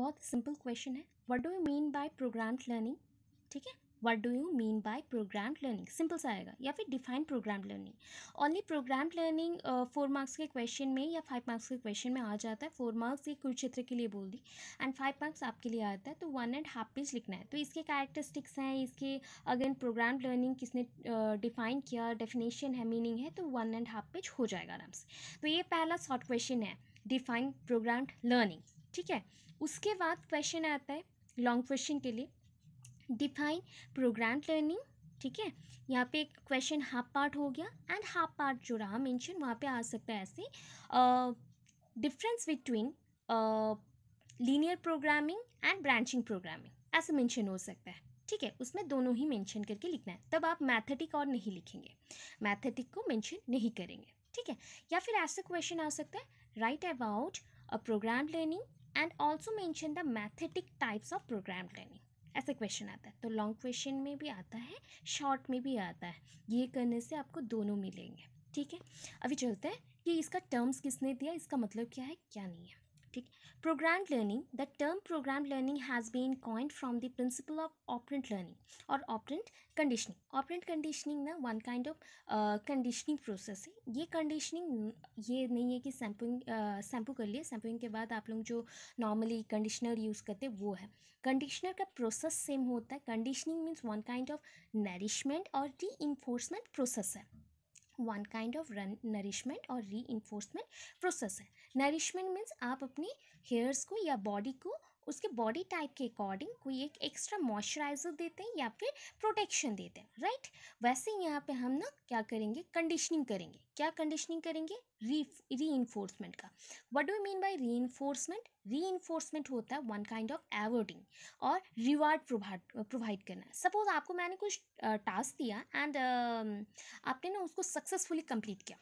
बहुत simple question है, what do you mean by programmed learning. ठीक है, what do you mean by programmed learning, simple सा आएगा, या फिर define programmed learning. Only programmed learning 4 marks के क्वेश्चन में या 5 मार्क्स के क्वेश्चन में आ जाता है। 4 मार्क्स ये कुरुक्षेत्र के लिए बोल दी एंड 5 मार्क्स आपके लिए आता है, तो 1.5 पेज लिखना है। तो इसके कैरेक्टरिस्टिक्स हैं, इसके अगेन प्रोग्राम्ड लर्निंग किसने डिफाइन किया, डेफिनेशन है, मीनिंग है, तो 1.5 पेज हो जाएगा आराम से। तो ये पहला शॉर्ट क्वेश्चन है, डिफाइन प्रोग्राम्ड लर्निंग। ठीक है, उसके बाद क्वेश्चन आता है लॉन्ग क्वेश्चन के लिए, डिफाइन प्रोग्राम्ड लर्निंग। ठीक है, यहाँ पे एक क्वेश्चन हाफ पार्ट हो गया एंड हाफ पार्ट जो रहा मेंशन, वहाँ पे आ सकता है ऐसे, difference between linear programming and branching programming, ऐसे मेंशन हो सकता है। ठीक है, उसमें दोनों ही मेंशन करके लिखना है, तब आप मैथेटिक और नहीं लिखेंगे, मैथेटिक को मेंशन नहीं करेंगे। ठीक है, या फिर ऐसा क्वेश्चन आ सकता है, right about a program learning and also mention the mathetic types of programme learning, ऐसे क्वेश्चन आता है। तो लॉन्ग क्वेश्चन में भी आता है, शॉर्ट में भी आता है, ये करने से आपको दोनों मिलेंगे। ठीक है, अभी चलते हैं कि इसका टर्म्स किसने दिया, इसका मतलब क्या है क्या नहीं है। ठीक, programme learning, the term programme learning has been coined from the principle of operant learning और ऑपरेंट कंडीशनिंग। ऑपरेंट कंडीशनिंग ना one kind of conditioning process है। ये कंडीशनिंग ये नहीं है कि शैम्पू कर लिए, शैम्पूइंग के बाद आप लोग जो नॉर्मली कंडीशनर यूज़ करते हैं वो है। कंडीशनर का प्रोसेस सेम होता है। Conditioning means one kind of nourishment और री प्रोसेस है, वन काइंड ऑफ नरिशमेंट और री प्रोसेस है। नरिशमेंट मीन्स आप अपनी हेयर्स को या बॉडी को उसके बॉडी टाइप के अकॉर्डिंग कोई एक एक्स्ट्रा मॉइस्चराइजर देते हैं या फिर प्रोटेक्शन देते हैं, राइट। वैसे यहाँ पे हम ना क्या करेंगे, कंडीशनिंग करेंगे। क्या कंडीशनिंग करेंगे, री इन्फोर्समेंट का। What do you mean by री इन्फोर्समेंट, री इन्फोर्समेंट होता है वन काइंड ऑफ एवर्डिंग और रिवार्ड प्रोवाइड करना। सपोज आपको मैंने कुछ टास्क दिया एंड आपने ना उसको सक्सेसफुली कंप्लीट किया,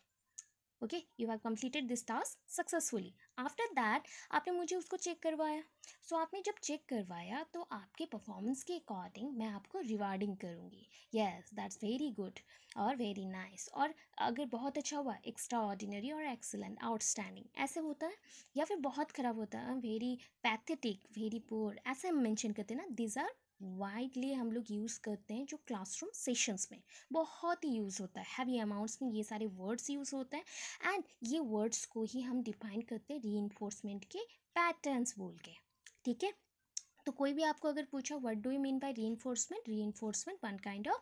okay, you have completed this task successfully. After that आपने मुझे उसको चेक करवाया। सो आपने जब चेक करवाया तो आपके परफॉर्मेंस के अकॉर्डिंग मैं आपको रिवार्डिंग करूँगी। येस, दैट्स वेरी गुड और वेरी नाइस, और अगर बहुत अच्छा हुआ एक्स्ट्रा ऑर्डिनरी और एक्सीलेंट, आउटस्टैंडिंग ऐसे होता है, या फिर बहुत ख़राब होता है वेरी पैथेटिक, वेरी पुअर, ऐसे हम मेंशन करते हैं ना। दीज आर वाइडली हम लोग यूज़ करते हैं जो क्लासरूम सेशंस में बहुत ही यूज़ होता है, हैवी अमाउंट्स में ये सारे वर्ड्स यूज़ होते हैं एंड ये वर्ड्स को ही हम डिफाइन करते हैं रीइंफोर्समेंट के पैटर्न्स बोल के। ठीक है, तो कोई भी आपको अगर पूछा what do you mean by reinforcement one kind of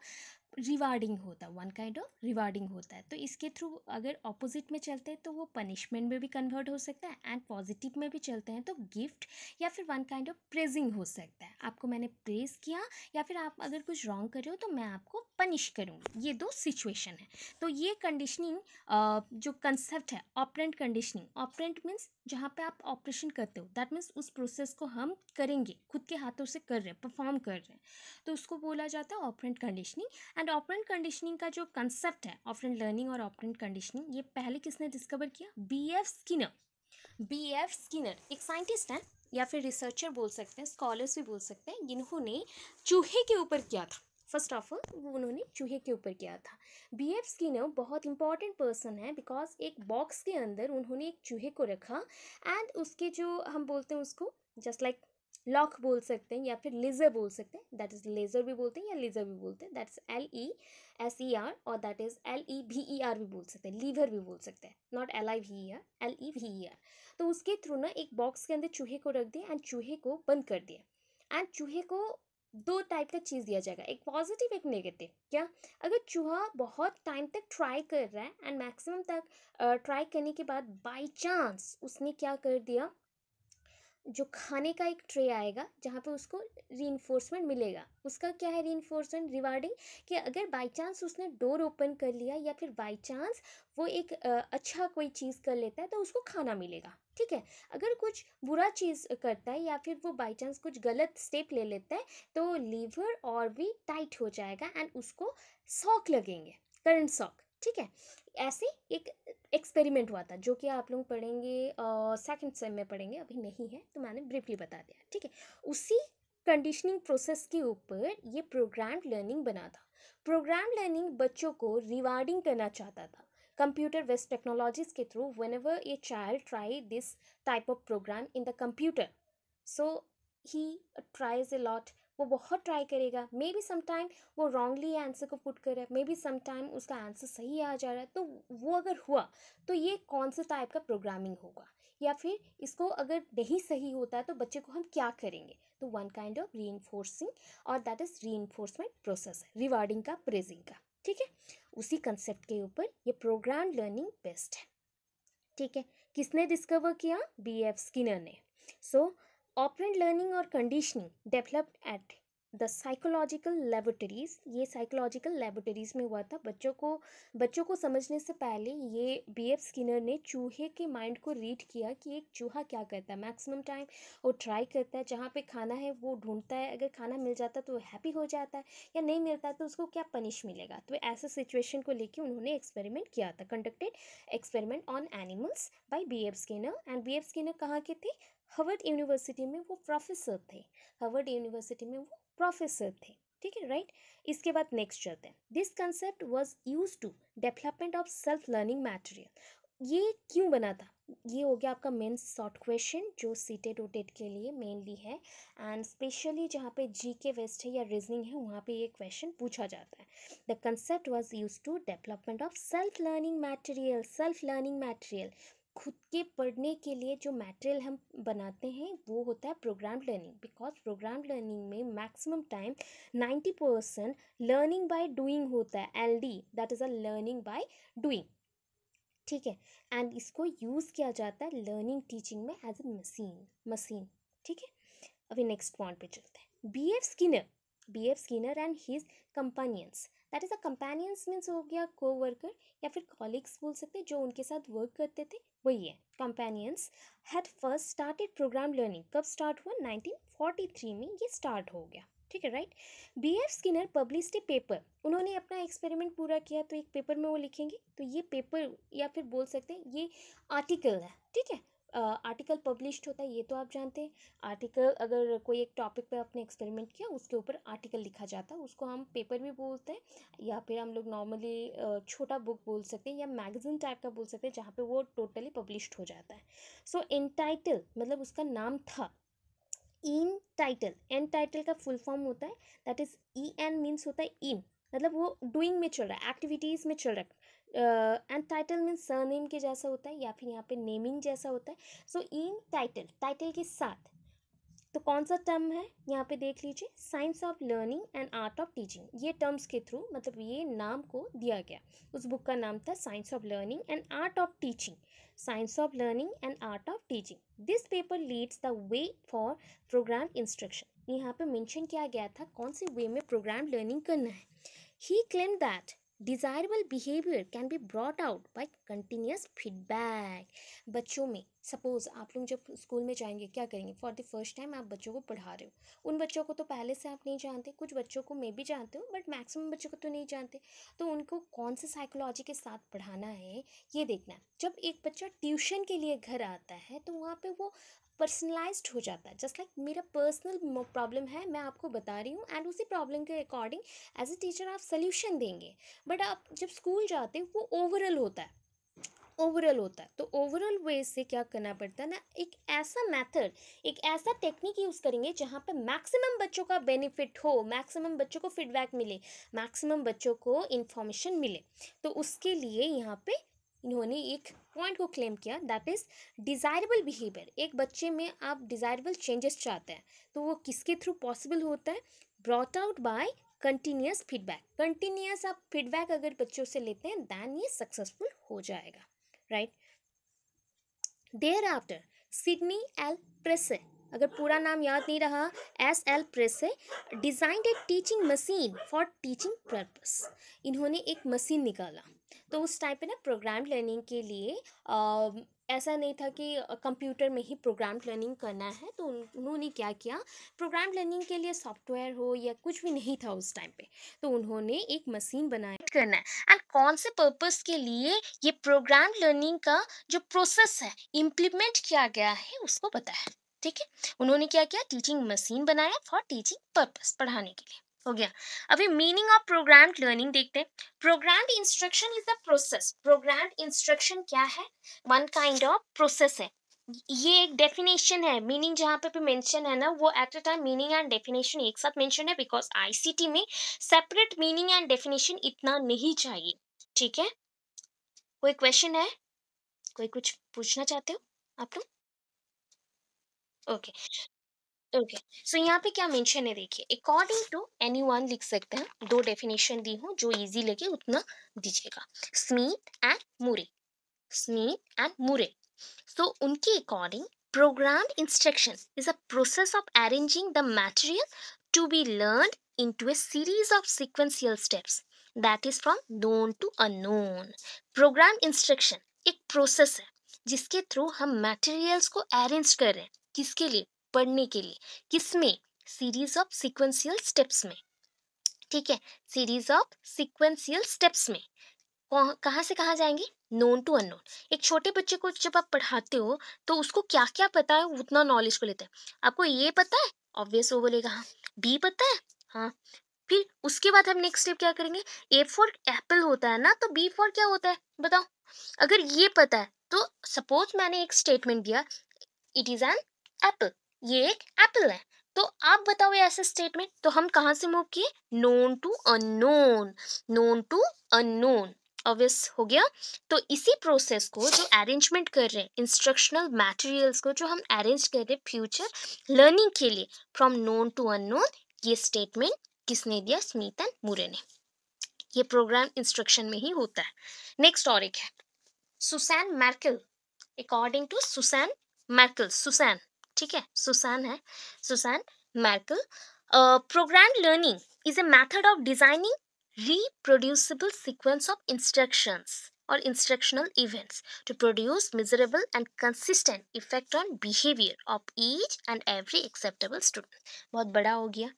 rewarding होता है, वन काइंड ऑफ रिवार्डिंग होता है। तो इसके थ्रू अगर ऑपोजिट में चलते हैं तो वो पनिशमेंट में भी कन्वर्ट हो सकता है, एंड पॉजिटिव में भी चलते हैं तो गिफ्ट या फिर वन काइंड ऑफ प्रेजिंग हो सकता है। आपको मैंने प्रेज किया या फिर आप अगर कुछ रॉन्ग कर रहे हो तो मैं आपको पनिश करूँगी, ये दो सिचुएशन है। तो ये कंडीशनिंग जो कंसेप्ट है ऑपरेंट कंडीशनिंग, ऑपरेंट मीन्स जहाँ पे आप ऑपरेशन करते हो, दैट मीन्स उस प्रोसेस को हम करेंगे, खुद के हाथों से कर रहे हैं, परफॉर्म कर रहे हैं, तो उसको बोला जाता है operant conditioning. And operant conditioning का जो कंसेप्ट है, ऑपरेंट लर्निंग और ऑपरेंट कंडीशनिंग, ये पहले किसने डिस्कवर किया, बी.एफ. स्किनर। बी.एफ. स्किनर एक साइंटिस्ट हैं या फिर रिसर्चर बोल सकते हैं, स्कॉलर्स भी बोल सकते हैं, जिन्होंने चूहे के ऊपर किया था। फर्स्ट ऑफ ऑल वो उन्होंने चूहे के ऊपर किया था। बी.एफ. स्किनर बहुत इंपॉर्टेंट पर्सन है, बिकॉज एक बॉक्स के अंदर उन्होंने एक चूहे को रखा एंड उसके जो हम बोलते हैं उसको जस्ट लाइक लॉक बोल सकते हैं या फिर लेज़र बोल सकते हैं, दैट इज़ लेज़र भी बोलते हैं या लेज़र भी बोलते हैं, दैट इज़ LESER, और दैट इज़ LEVER भी बोल सकते हैं, लीवर भी बोल सकते हैं, नॉट LIVER, LEVER। तो उसके थ्रू ना एक बॉक्स के अंदर चूहे को रख दिया एंड चूहे को बंद कर दिया एंड चूहे को दो टाइप का चीज़ दिया जाएगा, एक पॉजिटिव एक नेगेटिव। क्या, अगर चूहा बहुत टाइम तक ट्राई कर रहा है एंड मैक्सिमम तक ट्राई करने के बाद बाई चांस उसने क्या कर दिया, जो खाने का एक ट्रे आएगा जहाँ पे उसको रीइंफोर्समेंट मिलेगा, उसका क्या है रीइंफोर्समेंट रिवार्डिंग, कि अगर बाई चांस उसने डोर ओपन कर लिया या फिर बाई चांस वो एक अच्छा कोई चीज़ कर लेता है तो उसको खाना मिलेगा। ठीक है, अगर कुछ बुरा चीज़ करता है या फिर वो बाई चांस कुछ गलत स्टेप ले लेता है तो लीवर और भी टाइट हो जाएगा एंड उसको शॉक लगेंगे, करंट शॉक। ठीक है, ऐसे एक एक्सपेरिमेंट हुआ था जो कि आप लोग पढ़ेंगे सेकंड सेम में पढ़ेंगे, अभी नहीं है तो मैंने ब्रीफली बता दिया। ठीक है, उसी कंडीशनिंग प्रोसेस के ऊपर ये प्रोग्राम लर्निंग बना था। प्रोग्राम लर्निंग बच्चों को रिवार्डिंग करना चाहता था। कंप्यूटर बेस्ड टेक्नोलॉजीज के through whenever a child try this type of program in the computer, so he tries a lot, वो बहुत ट्राई करेगा, मे बी समटाइम वो रॉन्गली आंसर को पुट कर रहा है, मे बी समटाइम उसका आंसर सही आ जा रहा है, तो वो अगर हुआ तो ये कौन सा टाइप का प्रोग्रामिंग होगा, या फिर इसको अगर नहीं सही होता है तो बच्चे को हम क्या करेंगे, तो वन काइंड ऑफ री और दैट इज री प्रोसेस, रिवार्डिंग का, प्रेजिंग का, ठीक है। उसी कंसेप्ट के ऊपर ये प्रोग्राम लर्निंग बेस्ड है, ठीक है। किसने डिस्कवर किया, B.F. स्किनर ने। सो ऑपरेंट लर्निंग और conditioning developed at the psychological laboratories, ये साइकोलॉजिकल लेबोरेटरीज में हुआ था। बच्चों को समझने से पहले ये B.F. स्किनर ने चूहे के माइंड को रीड किया कि एक चूहा क्या करता है। मैक्सिमम टाइम वो ट्राई करता है, जहाँ पे खाना है वो ढूंढता है, अगर खाना मिल जाता है तो वो हैप्पी हो जाता है, या नहीं मिलता है तो उसको क्या पनिश मिलेगा। तो ऐसे सिचुएशन को लेके उन्होंने एक्सपेरिमेंट किया था, conducted experiment on animals by B.F. Skinner. And B.F. Skinner कहाँ के थे, हार्वर्ड यूनिवर्सिटी में वो प्रोफेसर थे, हार्वर्ड यूनिवर्सिटी में वो प्रोफेसर थे, ठीक है, राइट। इसके बाद नेक्स्ट चलते हैं। This concept was use to development of self learning material. ये क्यों बना था, ये हो गया आपका मेन शॉर्ट क्वेश्चन जो सीटेड ओटेड के लिए मेनली है, एंड स्पेशली जहाँ पे GK वेस्ट है या रीजनिंग है वहाँ पे ये क्वेश्चन पूछा जाता है। The concept was use to development of self learning material. Self learning material, खुद के पढ़ने के लिए जो मटेरियल हम बनाते हैं वो होता है program learning, because program learning में maximum time 90% learning by doing होता है, LD, that is a learning by doing, ठीक है। एंड इसको यूज़ किया जाता है लर्निंग टीचिंग में एज ए मशीन, ठीक है। अभी नेक्स्ट पॉइंट पे चलते हैं। B.F. Skinner and his companions, that is a companions means हो गया कोवर्कर या फिर कॉलिग्स बोल सकते हैं, जो उनके साथ वर्क करते थे वही है companions. Had first started programme learning, कब स्टार्ट हुआ, 1943 में ये स्टार्ट हो गया, ठीक है, राइट। B.F. स्किनर पब्लिश्ड ए पेपर, उन्होंने अपना एक्सपेरिमेंट पूरा किया तो एक पेपर में वो लिखेंगे, तो ये पेपर या फिर बोल सकते हैं ये आर्टिकल है, ठीक है। आर्टिकल पब्लिश्ड होता है ये तो आप जानते हैं। आर्टिकल, अगर कोई एक टॉपिक पे आपने एक्सपेरिमेंट किया उसके ऊपर आर्टिकल लिखा जाता है, उसको हम पेपर भी बोलते हैं, या फिर हम लोग नॉर्मली छोटा बुक बोल सकते हैं या मैगजीन टाइप का बोल सकते हैं जहाँ पे वो टोटली पब्लिश्ड हो जाता है। सो इन टाइटल मतलब उसका नाम था इन टाइटल। एन टाइटल का फुल फॉर्म होता है दैट इज EN मीन्स होता है इन, मतलब वो डूइंग में चल रहा है, एक्टिविटीज़ में चल रहा है। एंड टाइटल मीन्स सरनेम के जैसा होता है या फिर यहाँ पे नेमिंग जैसा होता है। सो इन टाइटल, टाइटल के साथ तो कौन सा टर्म है यहाँ पे देख लीजिए, science of learning and art of teaching. ये टर्म्स के थ्रू मतलब ये नाम को दिया गया, उस बुक का नाम था science of learning and art of teaching, science of learning and art of teaching. This paper leads the way for programme instruction. यहाँ पे मेंशन किया गया था कौन से वे में प्रोग्राम लर्निंग करना है। He claim that desirable behaviour can be brought out by continuous feedback. बच्चों में सपोज आप लोग जब स्कूल में जाएंगे क्या करेंगे, फॉर द फर्स्ट टाइम आप बच्चों को पढ़ा रहे हो, उन बच्चों को तो पहले से आप नहीं जानते, कुछ बच्चों को मे भी जानते हो बट मैक्सिमम बच्चों को तो नहीं जानते, तो उनको कौन से साइकोलॉजी के साथ पढ़ाना है ये देखना है। जब एक बच्चा ट्यूशन के लिए घर आता है तो वहाँ पे वो पर्सनलाइज्ड हो जाता है, जस्ट लाइक मेरा पर्सनल प्रॉब्लम है मैं आपको बता रही हूँ एंड उसी प्रॉब्लम के अकॉर्डिंग एज ए टीचर आप सोल्यूशन देंगे। बट आप जब स्कूल जाते हो वो ओवरऑल होता है, तो ओवरऑल वे से क्या करना पड़ता है ना, एक ऐसा मेथड, एक ऐसा टेक्निक यूज़ करेंगे जहाँ पे मैक्सिमम बच्चों का बेनिफिट हो, मैक्सिमम बच्चों को फीडबैक मिले, मैक्सिमम बच्चों को इन्फॉर्मेशन मिले। तो उसके लिए यहाँ पे इन्होंने एक पॉइंट को क्लेम किया दैट इज़ डिज़ायरेबल बिहेवियर। एक बच्चे में आप डिज़ायरेबल चेंजेस चाहते हैं तो वो किसके थ्रू पॉसिबल होता है, brought out by continuous feedback. Continuous आप फीडबैक अगर बच्चों से लेते हैं दैन ये सक्सेसफुल हो जाएगा, right. Thereafter Sidney L Pressey, अगर पूरा नाम याद नहीं रहा, SL Pressey designed a teaching machine for teaching purpose. इन्होंने एक मशीन निकाला, तो उस टाइम पे ना प्रोग्राम लर्निंग के लिए ऐसा नहीं था कि कंप्यूटर में ही प्रोग्राम लर्निंग करना है, तो उन्होंने क्या किया, प्रोग्राम लर्निंग के लिए सॉफ्टवेयर हो या कुछ भी नहीं था उस टाइम पे, तो उन्होंने एक मशीन बनाया करना है एंड कौन से पर्पस के लिए ये प्रोग्राम लर्निंग का जो प्रोसेस है इम्प्लीमेंट किया गया है उसको बताया, ठीक है। उन्होंने क्या किया, टीचिंग मशीन बनाया फॉर टीचिंग पर्पस, पढ़ाने के लिए, हो गया। अभी मीनिंग ऑफ प्रोग्राम लर्निंग देखते हैं। Programmed instruction is the process, programmed instruction क्या है, वन काइंड ऑफ प्रोसेस है ये एक डेफिनेशन है, मीनिंग जहाँ पे मेंशन है ना वो at a time meaning and definition एक साथ मेंशन है, बिकॉज आईसीटी में सेपरेट मीनिंग एंड डेफिनेशन इतना नहीं चाहिए। ठीक है, कोई क्वेश्चन है, कोई कुछ पूछना चाहते हो आप लोग? ओके ओके, सो यहाँ पे क्या मेंशन है देखिए, अकॉर्डिंग टू एनीवन लिख सकते हैं, दो डेफिनेशन दी हूँ, जो इजी लगे उतना दीजिएगा। Smith and Moore, Smith and Moore, so उनके according programmed instruction is a process of arranging the material to be learned into a series of sequential steps that is from known to unknown. Programmed instruction एक process है जिसके through हम materials को arrange कर रहे हैं, किसके लिए, पढ़ने के लिए, किसमें, series of sequential steps में। ठीक है, series of sequential steps में कहाँ से कहाँ जाएंगे, नोन टू अननोन। एक छोटे बच्चे को जब आप पढ़ाते हो तो उसको क्या क्या पता है उतना नॉलेज को लेते हैं। आपको ये पता है, ऑब्वियस वो बोलेगा हाँ। बी पता है, हाँ। फिर उसके बाद हम नेक्स्ट स्टेप क्या करेंगे, ए फॉर एप्पल होता है ना, तो बी फॉर क्या होता है बताओ। अगर ये पता है तो सपोज मैंने एक स्टेटमेंट दिया, इट इज एन एप्पल, ये एक एप्पल है, तो आप बताओ ये ऐसे स्टेटमेंट, तो हम कहाँ से मूव किए, known to unknown, known to unknown, obvious हो गया। तो इसी प्रोसेस को जो अरेंजमेंट कर रहे हैं, इंस्ट्रक्शनल मटेरियल्स को जो हम अरेंज कर रहे हैं फ्यूचर लर्निंग के लिए, फ्रॉम नोन टू अननोन, ये स्टेटमेंट किसने दिया, स्मिथ एंड मूरे ने। ये प्रोग्राम इंस्ट्रक्शन में ही होता है। नेक्स्ट और एक है Susan Markle, according to Susan Markle, Susan, ठीक है, सुसैन है, Susan Markle, programme learning is a method of designing reproducible sequence of instructions or instructional events to produce measurable and consistent effect on behavior of each and every acceptable student। बहुत बड़ा हो गया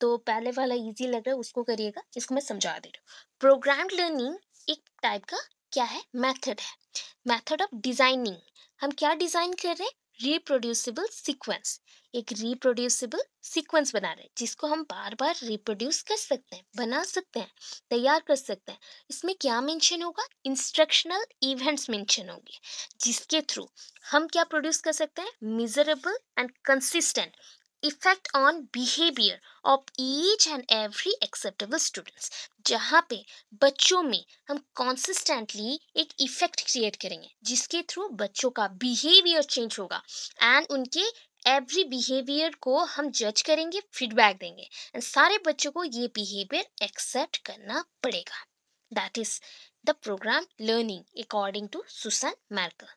तो पहले वाला easy लग रहा है उसको करिएगा, इसको मैं समझा दे रही हूँ। प्रोग्राम लर्निंग एक टाइप का क्या है, मेथड है, मेथड ऑफ डिजाइनिंग। हम क्या डिजाइन कर रहे हैं, रिप्रोड्यूसिबल सीक्वेंस, एक रिप्रोड्यूसिबल सीक्वेंस बना रहे हैं जिसको हम बार बार रिप्रोड्यूस कर सकते हैं, बना सकते हैं, तैयार कर सकते हैं। इसमें क्या मेंशन होगा, इंस्ट्रक्शनल इवेंट्स मेंशन होंगे जिसके थ्रू हम क्या प्रोड्यूस कर सकते हैं, miserable and consistent effect on behaviour of each and every acceptable students, जहाँ पे बच्चों में हम कॉन्सिस्टेंटली एक इफेक्ट क्रिएट करेंगे जिसके थ्रू बच्चों का बिहेवियर चेंज होगा एंड उनके एवरी बिहेवियर को हम जज करेंगे, फीडबैक देंगे एंड सारे बच्चों को ये बिहेवियर एक्सेप्ट करना पड़ेगा। That is the programme learning according to Susan Markle.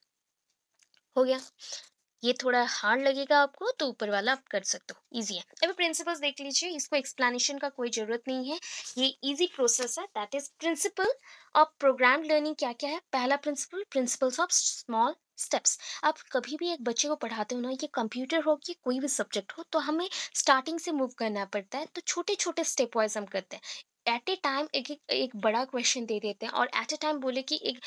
हो गया, ये थोड़ा हार्ड लगेगा आपको तो ऊपर वाला आप कर सकते हो, इजी है। अभी प्रिंसिपल्स देख लीजिए, इसको एक्सप्लेनेशन का कोई जरूरत नहीं है, ये इजी प्रोसेस है। That is principle of programme learning क्या क्या है, पहला principle, principles of small steps. आप कभी भी एक बच्चे को पढ़ाते हो ना, ये कंप्यूटर हो कि कोई भी सब्जेक्ट हो, तो हमें स्टार्टिंग से मूव करना पड़ता है, तो छोटे छोटे स्टेप वाइज हम करते हैं। एट ए टाइम एक बड़ा क्वेश्चन दे देते हैं और एट ए टाइम बोले कि एक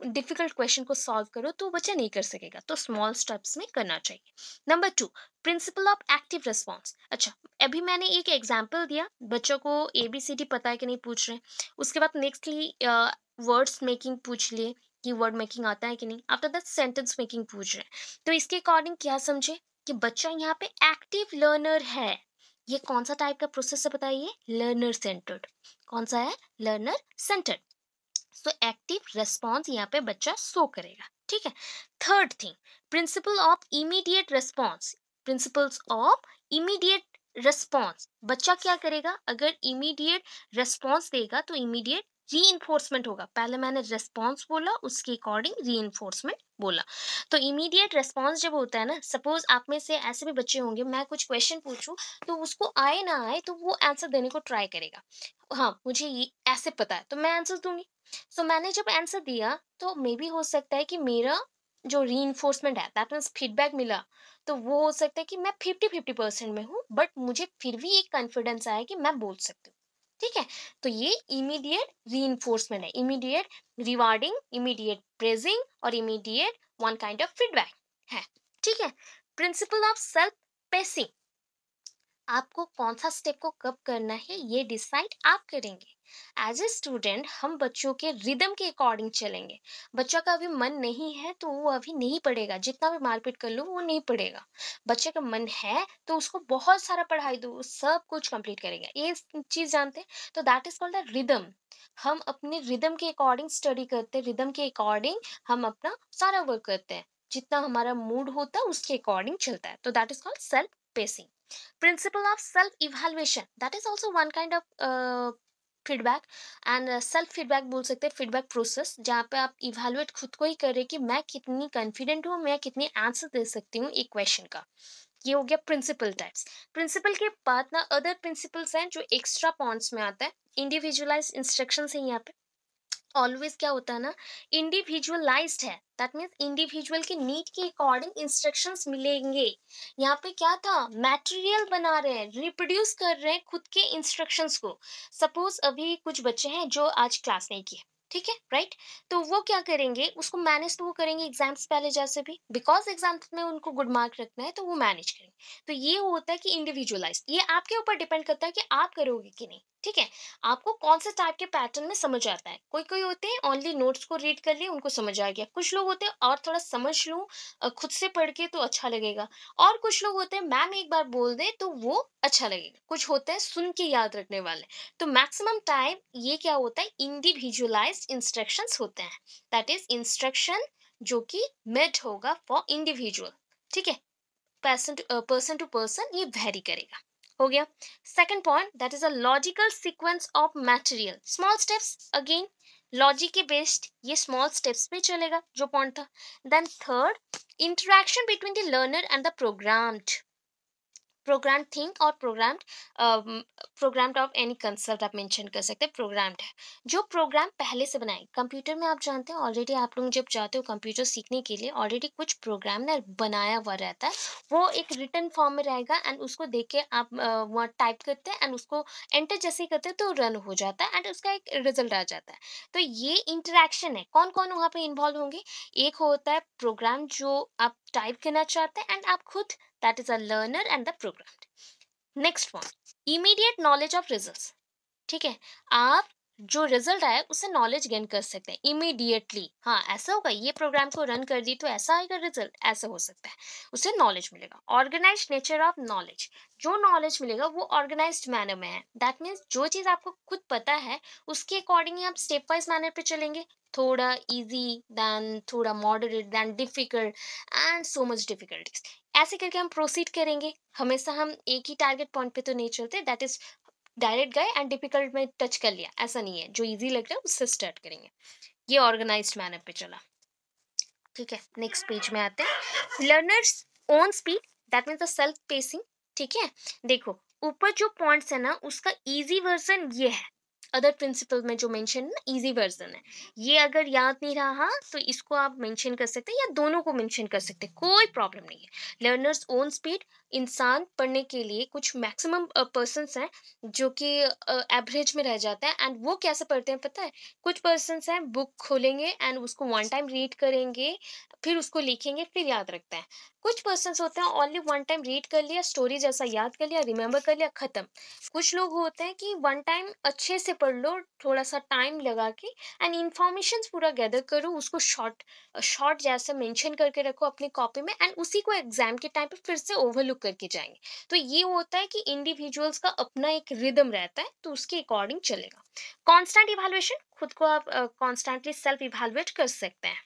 डिफिकल्ट क्वेश्चन को सॉल्व करो तो बच्चा नहीं कर सकेगा, तो स्मॉल स्टेप्स में करना चाहिए। Number 2, principle of active response. अच्छा, अभी मैंने एक एग्जांपल दिया, बच्चों को ABCD पता है कि नहीं पूछ रहे हैं, उसके बाद नेक्स्टली वर्ड्स मेकिंग पूछ लिए कि वर्ड मेकिंग आता है कि नहीं, आफ्टर दैट सेंटेंस मेकिंग पूछ रहे हैं। तो इसके अकॉर्डिंग क्या समझे कि बच्चा यहाँ पे एक्टिव लर्नर है। ये कौन सा टाइप का प्रोसेस है बताइए, लर्नर सेंटर्ड। कौन सा है, learner centred. So active response यहाँ पे बच्चा शो करेगा, ठीक है। Third thing, principle of immediate response, principles of immediate response, बच्चा क्या करेगा, अगर इमीडिएट रेस्पॉन्स देगा तो इमीडिएट री होगा। पहले मैंने रेस्पॉन्स बोला, उसके अकॉर्डिंग री बोला। तो इमीडिएट रेस्पॉन्स जब होता है ना, सपोज आप में से ऐसे भी बच्चे होंगे, मैं कुछ क्वेश्चन पूछूं तो उसको आए ना आए तो वो आंसर देने को ट्राई करेगा, हाँ मुझे ये ऐसे पता है तो मैं आंसर दूंगी। सो मैंने जब आंसर दिया तो मे बी हो सकता है कि मेरा जो रीइंफोर्समेंट है, दैट मीन्स फीडबैक मिला, तो वो हो सकता है कि मैं 50-50% में हूँ, बट मुझे फिर भी एक कॉन्फिडेंस आया कि मैं बोल सकती हूँ, ठीक है। तो ये इमीडिएट रीइंफोर्समेंट है, इमीडिएट रिवार्डिंग, इमीडिएट प्रेजिंग और immediate one kind of feedback है, ठीक है। प्रिंसिपल ऑफ सेल्फ पेसिंग, आपको कौन सा स्टेप को कब करना है ये डिसाइड आप करेंगे। एज ए स्टूडेंट हम बच्चों के रिदम के अकॉर्डिंग चलेंगे। बच्चा का अभी मन नहीं है तो वो अभी नहीं पढ़ेगा, जितना भी मारपीट कर लो वो नहीं पढ़ेगा। बच्चे का मन है तो उसको बहुत सारा पढ़ाई दो, वो सब कुछ कंप्लीट करेगा। ये चीज जानते हैं, तो that is called the rhythm. हम अपने रिदम के अकॉर्डिंग स्टडी करते हैं, रिदम के अकॉर्डिंग हम अपना सारा वर्क करते हैं, जितना हमारा मूड होता है उसके अकॉर्डिंग चलता है, तो that is called self pacing. Principle of self evaluation, that is also one kind of feedback and self feedback बोल सकते हैं, फीडबैक प्रोसेस, जहाँ पे आप इवेलुएट खुद को ही करें कि मैं कितनी कॉन्फिडेंट हूँ, मैं कितनी आंसर दे सकती हूँ एक क्वेश्चन का। ये हो गया प्रिंसिपल टाइप्स। प्रिंसिपल के बाद ना अदर प्रिंसिपल्स हैं जो एक्स्ट्रा पॉइंट्स में आता है। इंडिविजुअलाइज इंस्ट्रक्शंस है यहाँ पे। ऑलवेज क्या होता है ना, इंडिविजुअलाइज्ड है, दैट मीन्स इंडिविजुअल के नीड के अकॉर्डिंग इंस्ट्रक्शंस मिलेंगे। यहाँ पे क्या था, मटेरियल बना रहे हैं, रिप्रोड्यूस कर रहे हैं खुद के इंस्ट्रक्शंस को। सपोज अभी कुछ बच्चे हैं जो आज क्लास नहीं किए, ठीक है, राइट, तो वो क्या करेंगे, उसको मैनेज तो वो करेंगे एग्जाम्स पहले जैसे भी, बिकॉज एग्जाम्स में उनको गुड मार्क रखना है तो वो मैनेज करेंगे। तो ये होता है कि इंडिविजुअलाइज, ये आपके ऊपर डिपेंड करता है कि आप करोगे कि नहीं, ठीक है। आपको कौन से टाइप के पैटर्न में समझ आता है। कोई कोई होते हैं ओनली नोट्स को रीड कर लिए उनको समझ आ गया, कुछ लोग होते हैं और थोड़ा समझ लूं खुद से पढ़ के तो अच्छा लगेगा, और कुछ लोग होते हैं मैम एक बार बोल दे तो वो अच्छा लगेगा, कुछ होते हैं सुन के याद रखने वाले। तो मैक्सिमम टाइम ये क्या होता है, इंडिविजुअलाइज्ड इंस्ट्रक्शंस होते हैं, दैट इज इंस्ट्रक्शन जो कि मेड होगा फॉर इंडिविजुअल, ठीक है। पर्सन टू पर्सन ये वेरी करेगा। हो गया second point, that is a logical sequence of material, small steps, again logic के बेस्ड ये स्मॉल स्टेप्स पे चलेगा जो पॉइंट था। Then third, interaction between the learner and the programmed, programme thing और प्रोग्राम्ड ऑफ एनी कंसेप्ट आप mention कर सकते हैं, प्रोग्राम्ड है जो प्रोग्राम पहले से बनाए। कंप्यूटर में आप जानते हैं ऑलरेडी, आप लोग जब जाते हो कंप्यूटर सीखने के लिए ऑलरेडी कुछ प्रोग्राम ना बनाया हुआ रहता है, वो एक रिटन फॉर्म में रहेगा एंड उसको देख के आप वहाँ टाइप करते हैं एंड उसको एंटर जैसे ही करते हैं तो रन हो जाता है एंड उसका एक रिजल्ट आ जाता है। तो ये इंटरेक्शन है, कौन कौन वहाँ पे इन्वॉल्व होंगे, एक होता है प्रोग्राम जो आप टाइप करना चाहते हैं एंड आप खुद, that is a learner and the programmed. Next one, immediate knowledge of results, ठीक है। आप जो रिजल्ट आया उससे नॉलेज गेन कर सकते हैं इमीडिएटली। हाँ ऐसा होगा, ये प्रोग्राम को रन कर दी तो ऐसा आएगा रिजल्ट, ऐसा हो सकता है, उससे नॉलेज मिलेगा। ऑर्गेनाइज नेचर ऑफ नॉलेज, जो नॉलेज मिलेगा वो ऑर्गेनाइज्ड मैनर में है, दैट मीन्स जो चीज़ आपको खुद पता है उसके अकॉर्डिंग ही आप स्टेप वाइज मैनर पे चलेंगे, थोड़ा इजी देन थोड़ा moderate then difficult and so much difficulties, ऐसे करके हम प्रोसीड करेंगे। हमेशा हम एक ही टारगेट पॉइंट पे तो नहीं चलते, दैट इज डायरेक्ट गए एंड डिफिकल्ट में टच कर लिया, ऐसा नहीं है, जो इजी लग रहा है उससे स्टार्ट करेंगे। ये ऑर्गेनाइज्ड मैनर पे चला, ठीक है। नेक्स्ट पेज में आते हैं, learners own speed, that means the self pacing, ठीक है। देखो ऊपर जो पॉइंट्स है ना उसका इजी वर्जन ये है, अदर प्रिंसिपल में जो मेंशन है ना इजी वर्जन है, ये अगर याद नहीं रहा तो इसको आप मेंशन कर सकते हैं या दोनों को मेंशन कर सकते हैं, कोई प्रॉब्लम नहीं है। लर्नर्स ओन स्पीड, इंसान पढ़ने के लिए कुछ मैक्सिमम पर्सन्स हैं जो कि एवरेज में रह जाते हैं एंड वो कैसे पढ़ते हैं पता है, कुछ पर्सन्स हैं बुक खोलेंगे एंड उसको वन टाइम रीड करेंगे, फिर उसको लिखेंगे, फिर याद रखते हैं। कुछ पर्सन्स होते हैं ओनली वन टाइम रीड कर लिया, स्टोरी जैसा याद कर लिया, रिमेंबर कर लिया, खत्म। कुछ लोग होते हैं कि वन टाइम अच्छे से पढ़ लो, थोड़ा सा टाइम लगा के एंड इन्फॉर्मेशन पूरा गैदर करो, उसको शॉर्ट शॉर्ट जैसे मेंशन करके रखो अपनी कॉपी में एंड उसी को एग्जाम के टाइम पे फिर से ओवरलुक करके जाएंगे। तो ये होता है कि इंडिविजुअल्स का अपना एक रिदम रहता है तो उसके अकॉर्डिंग चलेगा। कांस्टेंट इवैल्यूएशन, खुद को आप कॉन्स्टेंटली सेल्फ इवैल्यूएट कर सकते हैं।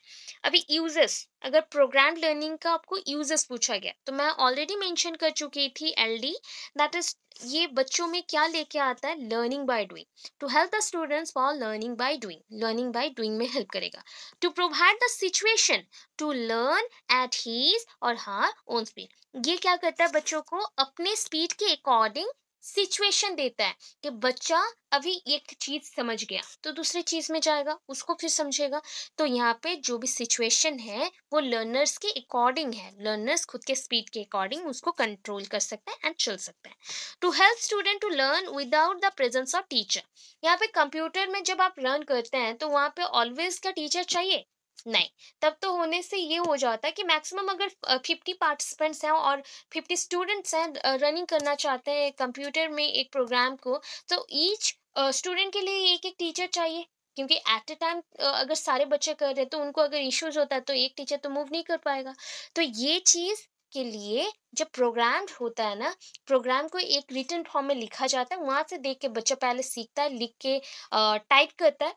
अभी यूजेस, अगर प्रोग्राम लर्निंग का आपको यूजेस पूछा गया तो मैं ऑलरेडी मेंशन कर चुकी थी एलडी, दैट इज ये बच्चों में क्या लेके आता है, learning by doing, to help the students for learning by doing, learning by doing में हेल्प करेगा। To provide the situation to learn at his और हर ओन स्पीड, ये क्या करता है, बच्चों को अपने स्पीड के अकॉर्डिंग सिचुएशन देता है कि बच्चा अभी एक चीज समझ गया तो दूसरी चीज में जाएगा, उसको फिर समझेगा। तो यहाँ पे जो भी सिचुएशन है वो लर्नर्स के अकॉर्डिंग है, लर्नर्स खुद के स्पीड के अकॉर्डिंग उसको कंट्रोल कर सकते हैं एंड चल सकते हैं। To help student to learn without the presence of teacher, यहाँ पे कंप्यूटर में जब आप लर्न करते हैं तो वहाँ पे ऑलवेज का टीचर चाहिए नहीं, तब तो होने से ये हो जाता है कि मैक्सिमम अगर 50 पार्टिसिपेंट्स हैं और 50 स्टूडेंट्स हैं रनिंग करना चाहते हैं कंप्यूटर में एक प्रोग्राम को, तो ईच स्टूडेंट के लिए एक एक टीचर चाहिए, क्योंकि एट अ टाइम अगर सारे बच्चे कर रहे हैं तो उनको अगर इश्यूज होता है तो एक टीचर तो मूव नहीं कर पाएगा। तो ये चीज के लिए जब प्रोग्राम होता है ना, प्रोग्राम को एक रिटन फॉर्म में लिखा जाता है, वहां से देख के बच्चा पहले सीखता है, लिख के टाइप करता है,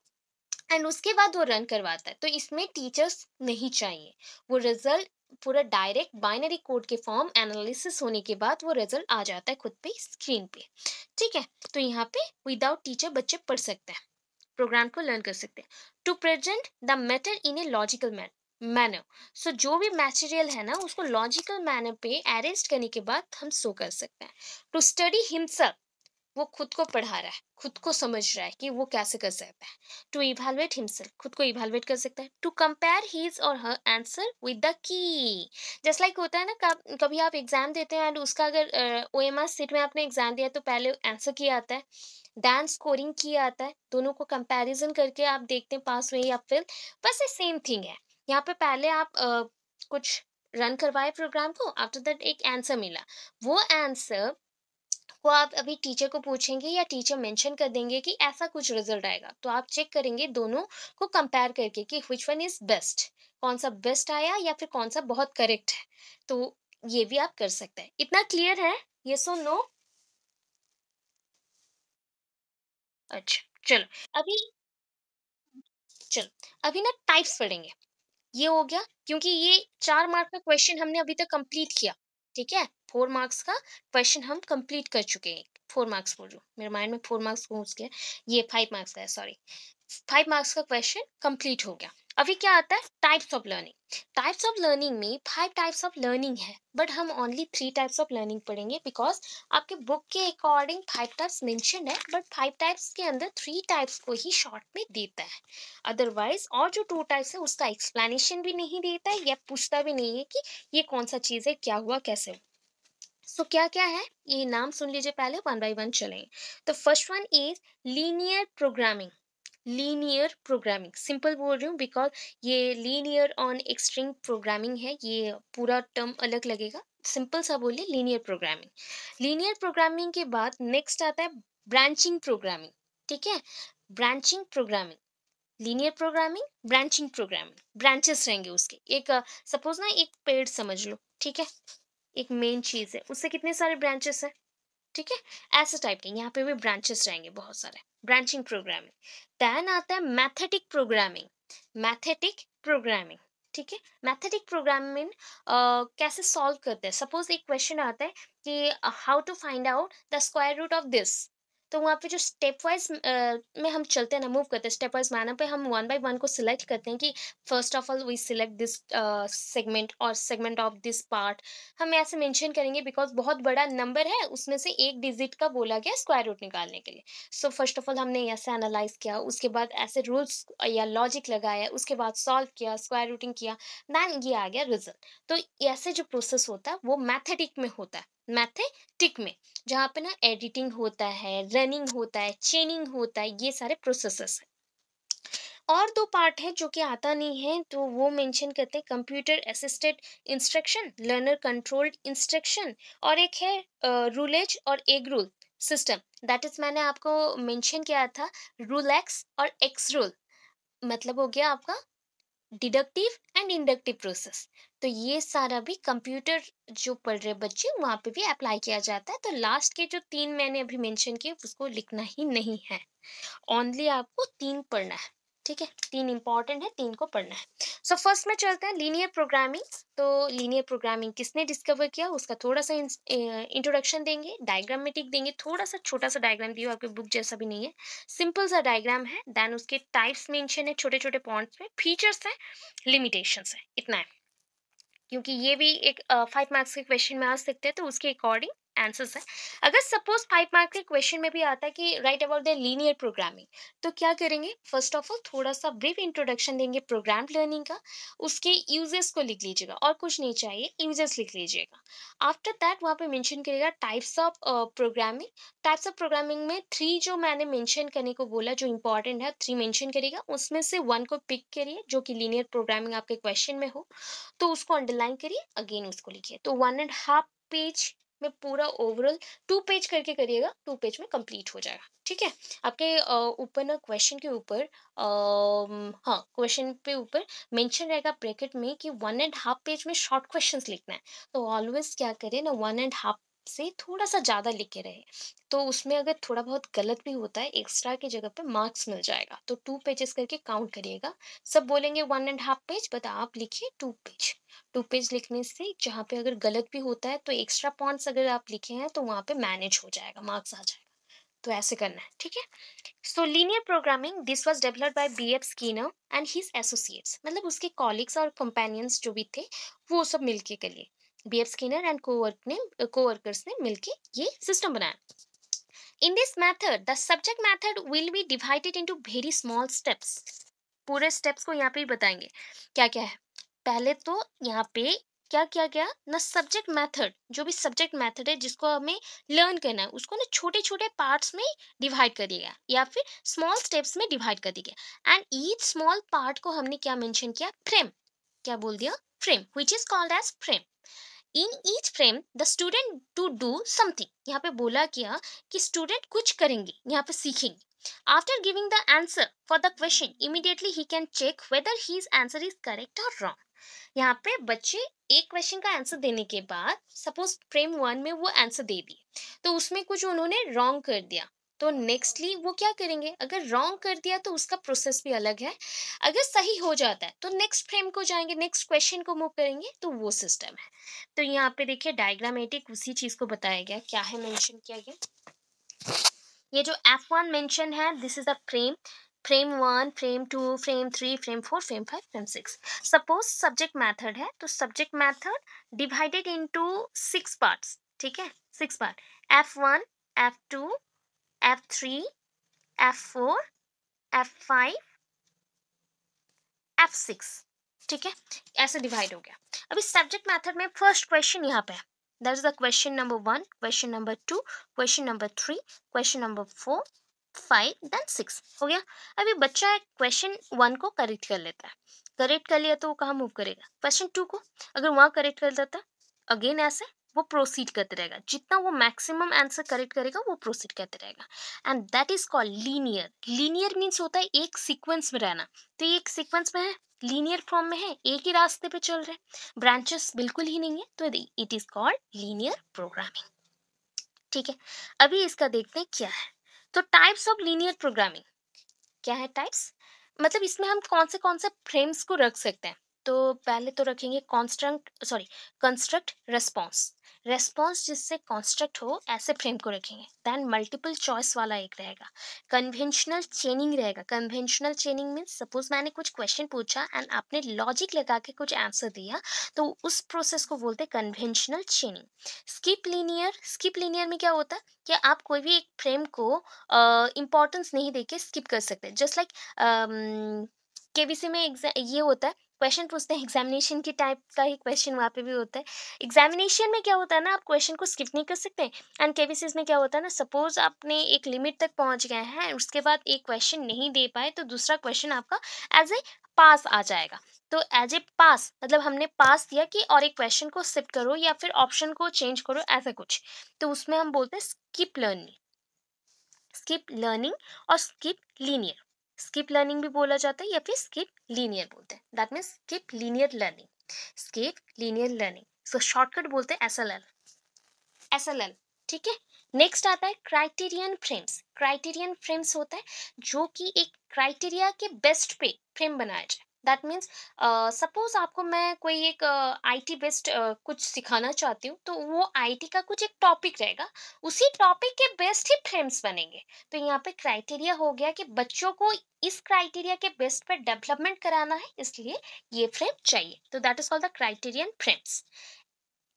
एंड उसके बाद वो रन करवाता है। तो इसमें टीचर्स नहीं चाहिए। वो रिजल्ट पूरा डायरेक्ट बाइनरी कोड के फॉर्म एनालिसिस होने के बाद वो रिजल्ट आ जाता है खुद पे स्क्रीन पे। ठीक है, तो यहाँ पे विदाउट टीचर बच्चे पढ़ सकते हैं, प्रोग्राम को लर्न कर सकते हैं। To present the matter in a logical manner, so जो भी मटेरियल है ना उसको लॉजिकल मैनर पे अरेंज करने के बाद हम सो कर सकते हैं। टू स्टडी हिमसेल्फ, वो खुद को पढ़ा रहा है, खुद को समझ रहा है कि वो कैसे कर सकता है। टू इवेलुएट हिमसेल्फ, खुद को इवेलुएट कर सकता है। टू कंपेयर हिज और her answer with the key, just like होता है ना, कभी आप एग्जाम देते हैं एंड उसका अगर ओएमआर सीट में आपने एग्जाम दिया तो पहले आंसर की आता है, देन स्कोरिंग की आता है, दोनों को कंपैरिजन करके आप देखते हैं पास हुए या फेल। बस ये सेम थिंग है। यहाँ पे पहले आप कुछ रन करवाए प्रोग्राम को, आफ्टर दैट एक आंसर मिला, वो आंसर वो आप अभी टीचर को पूछेंगे या टीचर मेंशन कर देंगे कि ऐसा कुछ रिजल्ट आएगा, तो आप चेक करेंगे दोनों को कंपेयर करके कि व्हिच वन इज बेस्ट, कौन सा बेस्ट आया या फिर कौन सा बहुत करेक्ट है। तो ये भी आप कर सकते हैं। इतना क्लियर है? ये सो नो? अच्छा, चलो अभी, चलो अभी ना टाइप्स पढ़ेंगे। ये हो गया, क्योंकि ये 4 मार्क का क्वेश्चन हमने अभी तक कंप्लीट किया। ठीक है? 4 मार्क्स का क्वेश्चन हम कंप्लीट कर चुके हैं। 4 मार्क्स बोल रही हूँ, मेरे माइंड में 4 मार्क्स घुस गए। ये 5 मार्क्स का है, सॉरी। 5 मार्क्स का क्वेश्चन कंप्लीट हो गया। अभी क्या आता है? Types of learning. Types of learning में 5 टाइप्स ऑफ लर्निंग है, बट हम ओनली 3 टाइप्स ऑफ लर्निंग पढ़ेंगे, बिकॉज़ आपके बुक के अकॉर्डिंग 5 टाइप्स मेंशन्ड है, बट 5 टाइप्स के अंदर 3 टाइप्स को ही शॉर्ट में देता है। अदरवाइज और जो 2 टाइप्स है उसका एक्सप्लेनेशन भी नहीं देता है या पूछता भी नहीं है कि ये कौन सा चीज़ है, क्या हुआ, कैसे हुआ। सो क्या क्या है ये नाम सुन लीजिए, पहले वन बाय वन चलेंगे। तो first one is linear programming. Linear programming simple बोल रही हूँ, बिकॉज ये लीनियर ऑन एक्सट्रीम प्रोग्रामिंग है, ये पूरा टर्म अलग लगेगा। सिंपल सा बोलिए लीनियर प्रोग्रामिंग। लीनियर प्रोग्रामिंग के बाद नेक्स्ट आता है ब्रांचिंग प्रोग्रामिंग। ठीक है, branching programming, linear programming, branching programming, branches रहेंगे उसके। एक सपोज ना एक पेड़ समझ लो, ठीक है, एक मेन चीज है, उससे कितने सारे ब्रांचेस हैं। ठीक है, ऐसे टाइप के यहाँ पे भी ब्रांचेस रहेंगे बहुत सारे। Branching programming. देन आता है मैथेटिक प्रोग्रामिंग। मैथेटिक प्रोग्रामिंग, ठीक है। मैथेटिक प्रोग्रामिंग कैसे सॉल्व करते हैं? सपोज एक क्वेश्चन आता है कि how to find out the square root of this. तो वहाँ पे जो स्टेप वाइज में हम चलते हैं ना, मूव करते हैं स्टेप वाइज मैनर पे, हम वन बाय वन को सिलेक्ट करते हैं कि first of all we select this segment और सेगमेंट ऑफ दिस पार्ट। हम ऐसे मेंशन करेंगे बिकॉज बहुत बड़ा नंबर है, उसमें से एक डिजिट का बोला गया स्क्वायर रूट निकालने के लिए। सो फर्स्ट ऑफ ऑल हमने ऐसे एनालाइज किया, उसके बाद ऐसे रूल्स या लॉजिक लगाया, उसके बाद सॉल्व किया, स्क्वायर रूटिंग किया, देन ये आ गया रिजल्ट। तो ऐसे जो प्रोसेस होता है वो मैथेटिक में होता है। मैथेटिक में जहाँ पे ना एडिटिंग होता है, रनिंग होता है, चेनिंग होता है, ये सारे प्रोसेसेस हैं। और दो पार्ट है जो कि आता नहीं है, तो वो मेंशन करते हैं computer assisted instruction, learner controlled instruction, और एक है रूलेज और egg rule system. That is मैंने आपको मेंशन किया था, रूल एक्स और एक्स रूल, मतलब हो गया आपका डिडक्टिव एंड इंडक्टिव प्रोसेस। तो ये सारा भी कंप्यूटर जो पढ़ रहे बच्चे वहाँ पे भी अप्लाई किया जाता है। तो लास्ट के जो 3 मैंने अभी मेंशन किए उसको लिखना ही नहीं है, ओनली आपको 3 पढ़ना है। ठीक है, 3 इंपॉर्टेंट है, 3 को पढ़ना है। सो फर्स्ट में चलते हैं लीनियर प्रोग्रामिंग। तो लीनियर प्रोग्रामिंग किसने डिस्कवर किया उसका थोड़ा सा इंट्रोडक्शन देंगे, डायग्रामेटिक देंगे, थोड़ा सा छोटा सा डायग्राम दिया, आपके बुक जैसा भी नहीं है, सिंपल सा डायग्राम है। देन उसके टाइप्स मेंशन है छोटे छोटे पॉइंट्स में, फीचर्स है, लिमिटेशंस है, इतना है। क्योंकि ये भी एक 5 मार्क्स के क्वेश्चन में आ सकते हैं, तो उसके अकॉर्डिंग आंसर्स है। अगर सपोज 5 मार्क के क्वेश्चन में भी आता है कि right about the linear programming, तो क्या करेंगे? फर्स्ट ऑफ ऑल थोड़ा सा ब्रीफ इंट्रोडक्शन देंगे प्रोग्राम लर्निंग का, उसके यूजेस को लिख लीजिएगा, और कुछ नहीं चाहिए, यूजेस लिख लीजिएगा। आफ्टर दैट वहाँ पे मेंशन करेगा types of programming. Types of programming में 3 जो मैंने मेंशन करने को बोला, जो इंपॉर्टेंट है 3 मेंशन करेगा, उसमें से 1 को पिक करिए जो कि लीनियर प्रोग्रामिंग आपके क्वेश्चन में हो, तो उसको अंडरलाइन करिए, अगेन उसको लिखिए। तो 1.5 पेज में पूरा ओवरऑल 2 पेज करके करिएगा, 2 पेज में कंप्लीट हो जाएगा, ठीक है। आपके ऊपर ना क्वेश्चन के ऊपर हाँ, क्वेश्चन पे ऊपर मेंशन रहेगा ब्रैकेट में कि 1.5 पेज में शॉर्ट क्वेश्चंस लिखना है। तो ऑलवेज क्या करें ना, 1.5 से थोड़ा सा ज़्यादा लिख के रहे, तो उसमें अगर थोड़ा बहुत गलत भी होता है एक्स्ट्रा की जगह पे मार्क्स मिल जाएगा। तो 2 पेजेस करके काउंट करिएगा। सब बोलेंगे 1.5 पेज, बट आप लिखिए 2 पेज। 2 पेज लिखने से जहाँ पे अगर गलत भी होता है तो एक्स्ट्रा पॉइंट्स अगर आप लिखे हैं तो वहाँ पे मैनेज हो जाएगा, मार्क्स आ जाएगा। तो ऐसे करना है, ठीक है। सो linear programming this was developed by BF Skinner and his associates, मतलब उसके कॉलीग्स और कंपेनियंस जो भी थे वो सब मिलके के लिए बीएफ स्किनर एंड कोवर्कर्स ने मिलके ये सिस्टम बनाया। In this method, the subject method will be divided into very small steps. पूरे स्टेप्स को यहाँ पे ही बताएंगे क्या क्या है। पहले तो यहाँ पे क्या किया गया ना, सब्जेक्ट मेथड, जो भी सब्जेक्ट मेथड है जिसको हमें लर्न करना है उसको ना छोटे छोटे पार्ट्स में डिवाइड कर दिया गया या फिर स्मॉल स्टेप्स में डिवाइड कर दिया गया। एंड ईच स्मॉल पार्ट को हमने क्या मेंशन किया, फ्रेम। क्या बोल दिया, frame, which is called as frame. In each frame the student to do something, यहाँ पे बोला क्या कि स्टूडेंट कुछ करेंगे, यहाँ पे सीखेंगे। After giving the answer for the question immediately he can check whether his answer is correct और रॉन्ग। यहाँ पे बच्चे एक क्वेश्चन का आंसर देने के बाद सपोज फ्रेम 1 में वो आंसर दे दिए, तो उसमें कुछ उन्होंने रॉन्ग कर दिया, तो नेक्स्टली वो क्या करेंगे, अगर रॉन्ग कर दिया तो उसका प्रोसेस भी अलग है, अगर सही हो जाता है तो नेक्स्ट फ्रेम को जाएंगे, नेक्स्ट क्वेश्चन को मूव करेंगे, तो वो सिस्टम है। तो यहाँ पे देखिए डायग्रामेटिक उसी चीज को बताया गया, क्या है मेंशन किया गया। ये जो F1 मेंशन है, this is the frame, frame 1, frame 2, frame 3, frame 4, frame 5, frame 6। Suppose subject method है, तो subject method divided into 6 parts, ठीक है, 6 part, F1, F2, F3, F4, F5, F6, ठीक है, ऐसे डिवाइड हो गया। अभी सब्जेक्ट मैथड में फर्स्ट क्वेश्चन यहाँ पे है, that is the question number 1, question number 2, question number 3, question number 4, 5 then 6 हो गया। अभी बच्चा क्वेश्चन 1 को करेक्ट कर लेता है, करेक्ट कर लिया तो वो कहाँ मूव करेगा, क्वेश्चन 2 को, अगर वहाँ करेक्ट कर देता अगेन ऐसे वो प्रोसीड करते रहेगा, जितना वो मैक्सिमम आंसर करेक्ट करेगा वो प्रोसीड करते रहेगा। And that is called linear. Linear means होता है एक सीक्वेंस में रहना, तो ये एक सीक्वेंस में है, लीनियर फॉर्म में है, एक ही रास्ते पे चल रहे हैं, ब्रांचेस बिल्कुल ही नहीं है, तो it is called linear programming, ठीक है। अभी इसका देखते हैं क्या है। तो टाइप्स ऑफ लीनियर प्रोग्रामिंग क्या है, टाइप्स मतलब इसमें हम कौन से फ्रेम्स को रख सकते हैं। तो पहले तो रखेंगे कंस्ट्रक्ट रेस्पॉन्स, रेस्पॉन्स जिससे कंस्ट्रक्ट हो ऐसे फ्रेम को रखेंगे। देन मल्टीपल चॉइस वाला एक रहेगा, कन्वेंशनल चेनिंग रहेगा। कन्वेंशनल चेनिंग मीन्स सपोज मैंने कुछ क्वेश्चन पूछा एंड आपने लॉजिक लगा के कुछ आंसर दिया, तो उस प्रोसेस को बोलते हैं conventional चेनिंग। Skip linear, skip linear में क्या होता है कि आप कोई भी एक फ्रेम को इम्पोर्टेंस नहीं देके स्किप कर सकते, जस्ट लाइक केबीसी में ये होता है, क्वेश्चन पूछते हैं एग्जामिनेशन की टाइप का ही क्वेश्चन वहाँ पे भी होता है। एग्जामिनेशन में क्या होता है ना, आप क्वेश्चन को स्किप नहीं कर सकते, एंड केबीसी में क्या होता है ना, सपोज आपने एक लिमिट तक पहुंच गए हैं उसके बाद एक क्वेश्चन नहीं दे पाए तो दूसरा क्वेश्चन आपका एज ए पास आ जाएगा। तो एज ए पास मतलब हमने पास दिया कि और एक क्वेश्चन को स्किप करो या फिर ऑप्शन को चेंज करो, ऐसा कुछ, तो उसमें हम बोलते हैं स्किप लर्निंग, स्किप लर्निंग और स्किप लीनियर। स्किप लर्निंग भी बोला जाता है या फिर स्किप लीनियर बोलते हैं, that means skip linear learning, skip linear learning, so shortcut बोलते हैं एसएलएल, एसएलएल, ठीक है। नेक्स्ट आता है क्राइटेरियन फ्रेम्स। क्राइटेरियन फ्रेम्स होता है जो कि एक क्राइटेरिया के बेस्ट पे फ्रेम बनाया जाए, दैट मीन्स सपोज आपको मैं कोई एक आईटी बेस्ड कुछ सिखाना चाहती हूँ, तो वो आईटी का कुछ एक टॉपिक रहेगा, उसी टॉपिक के बेस्ट ही फ्रेम्स बनेंगे। तो यहाँ पे क्राइटेरिया हो गया कि बच्चों को इस क्राइटेरिया के बेस्ट पे डेवलपमेंट कराना है, इसलिए ये फ्रेम चाहिए, तो that is called the criterion frames.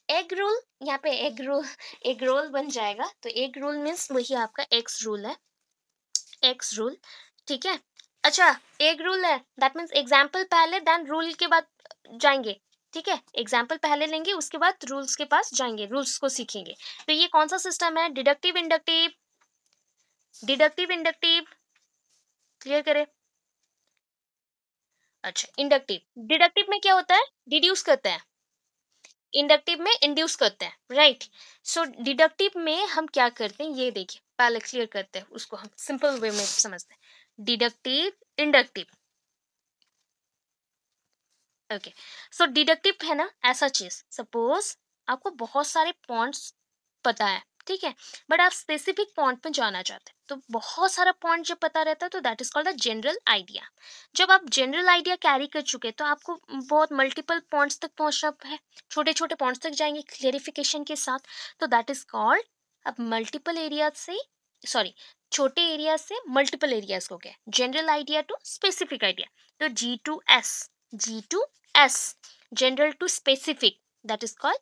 Egg rule, यहाँ पे एग रोल बन जाएगा, तो एग रूल मीन्स वही आपका एक्स रूल है, एक्स रूल, ठीक है। अच्छा, एग रूल है दैट मीन्स एग्जाम्पल पहले देन रूल के बाद जाएंगे, ठीक है, एग्जाम्पल पहले लेंगे उसके बाद रूल्स के पास जाएंगे, रूल्स को सीखेंगे। तो ये कौन सा सिस्टम है, deductive inductive, deductive inductive, clear करें। अच्छा, इंडक्टिव, डिडक्टिव में क्या होता है, डिड्यूस करते हैं, इंडक्टिव में इंड्यूस करते हैं, राइट। सो डिडक्टिव में हम क्या करते हैं, ये देखिए पहले क्लियर करते हैं उसको, हम सिंपल वे में समझते हैं। Deductive, inductive, okay. So deductive है ना ऐसा चीज, सपोज आपको बहुत सारे पॉइंट्स पता है, ठीक है, बट आप स्पेसिफिक पॉइंट पे जाना चाहते हैं, तो बहुत सारा पॉइंट जब पता रहता है तो that is called the general idea. जब आप जनरल आइडिया कैरी कर चुके हैं तो आपको बहुत मल्टीपल पॉइंट्स तक पहुंचना है, छोटे छोटे पॉइंट्स तक जाएंगे क्लेरिफिकेशन के साथ, तो दैट इज कॉल्ड, अब मल्टीपल एरिया से, सॉरी, छोटे एरिया से मल्टीपल एरियाज को गए, general idea to specific idea. तो G2S, G2S, general to specific, that is called,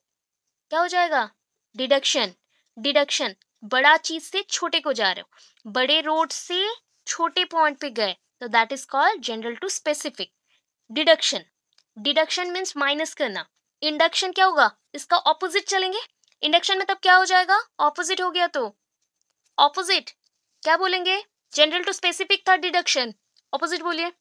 क्या हो जाएगा, डिडक्शन। डिडक्शन, बड़ा चीज से छोटे को जा रहे हो, बड़े रोड से छोटे पॉइंट पे गए, तो that is called general to specific, deduction. Deduction means minus करना। इंडक्शन क्या होगा, इसका ऑपोजिट चलेंगे, इंडक्शन में तब क्या हो जाएगा, ऑपोजिट हो गया, तो ऑपोजिट क्या बोलेंगे, जनरल टू स्पेसिफिक था डिडक्शन, ऑपोजिट बोलिए।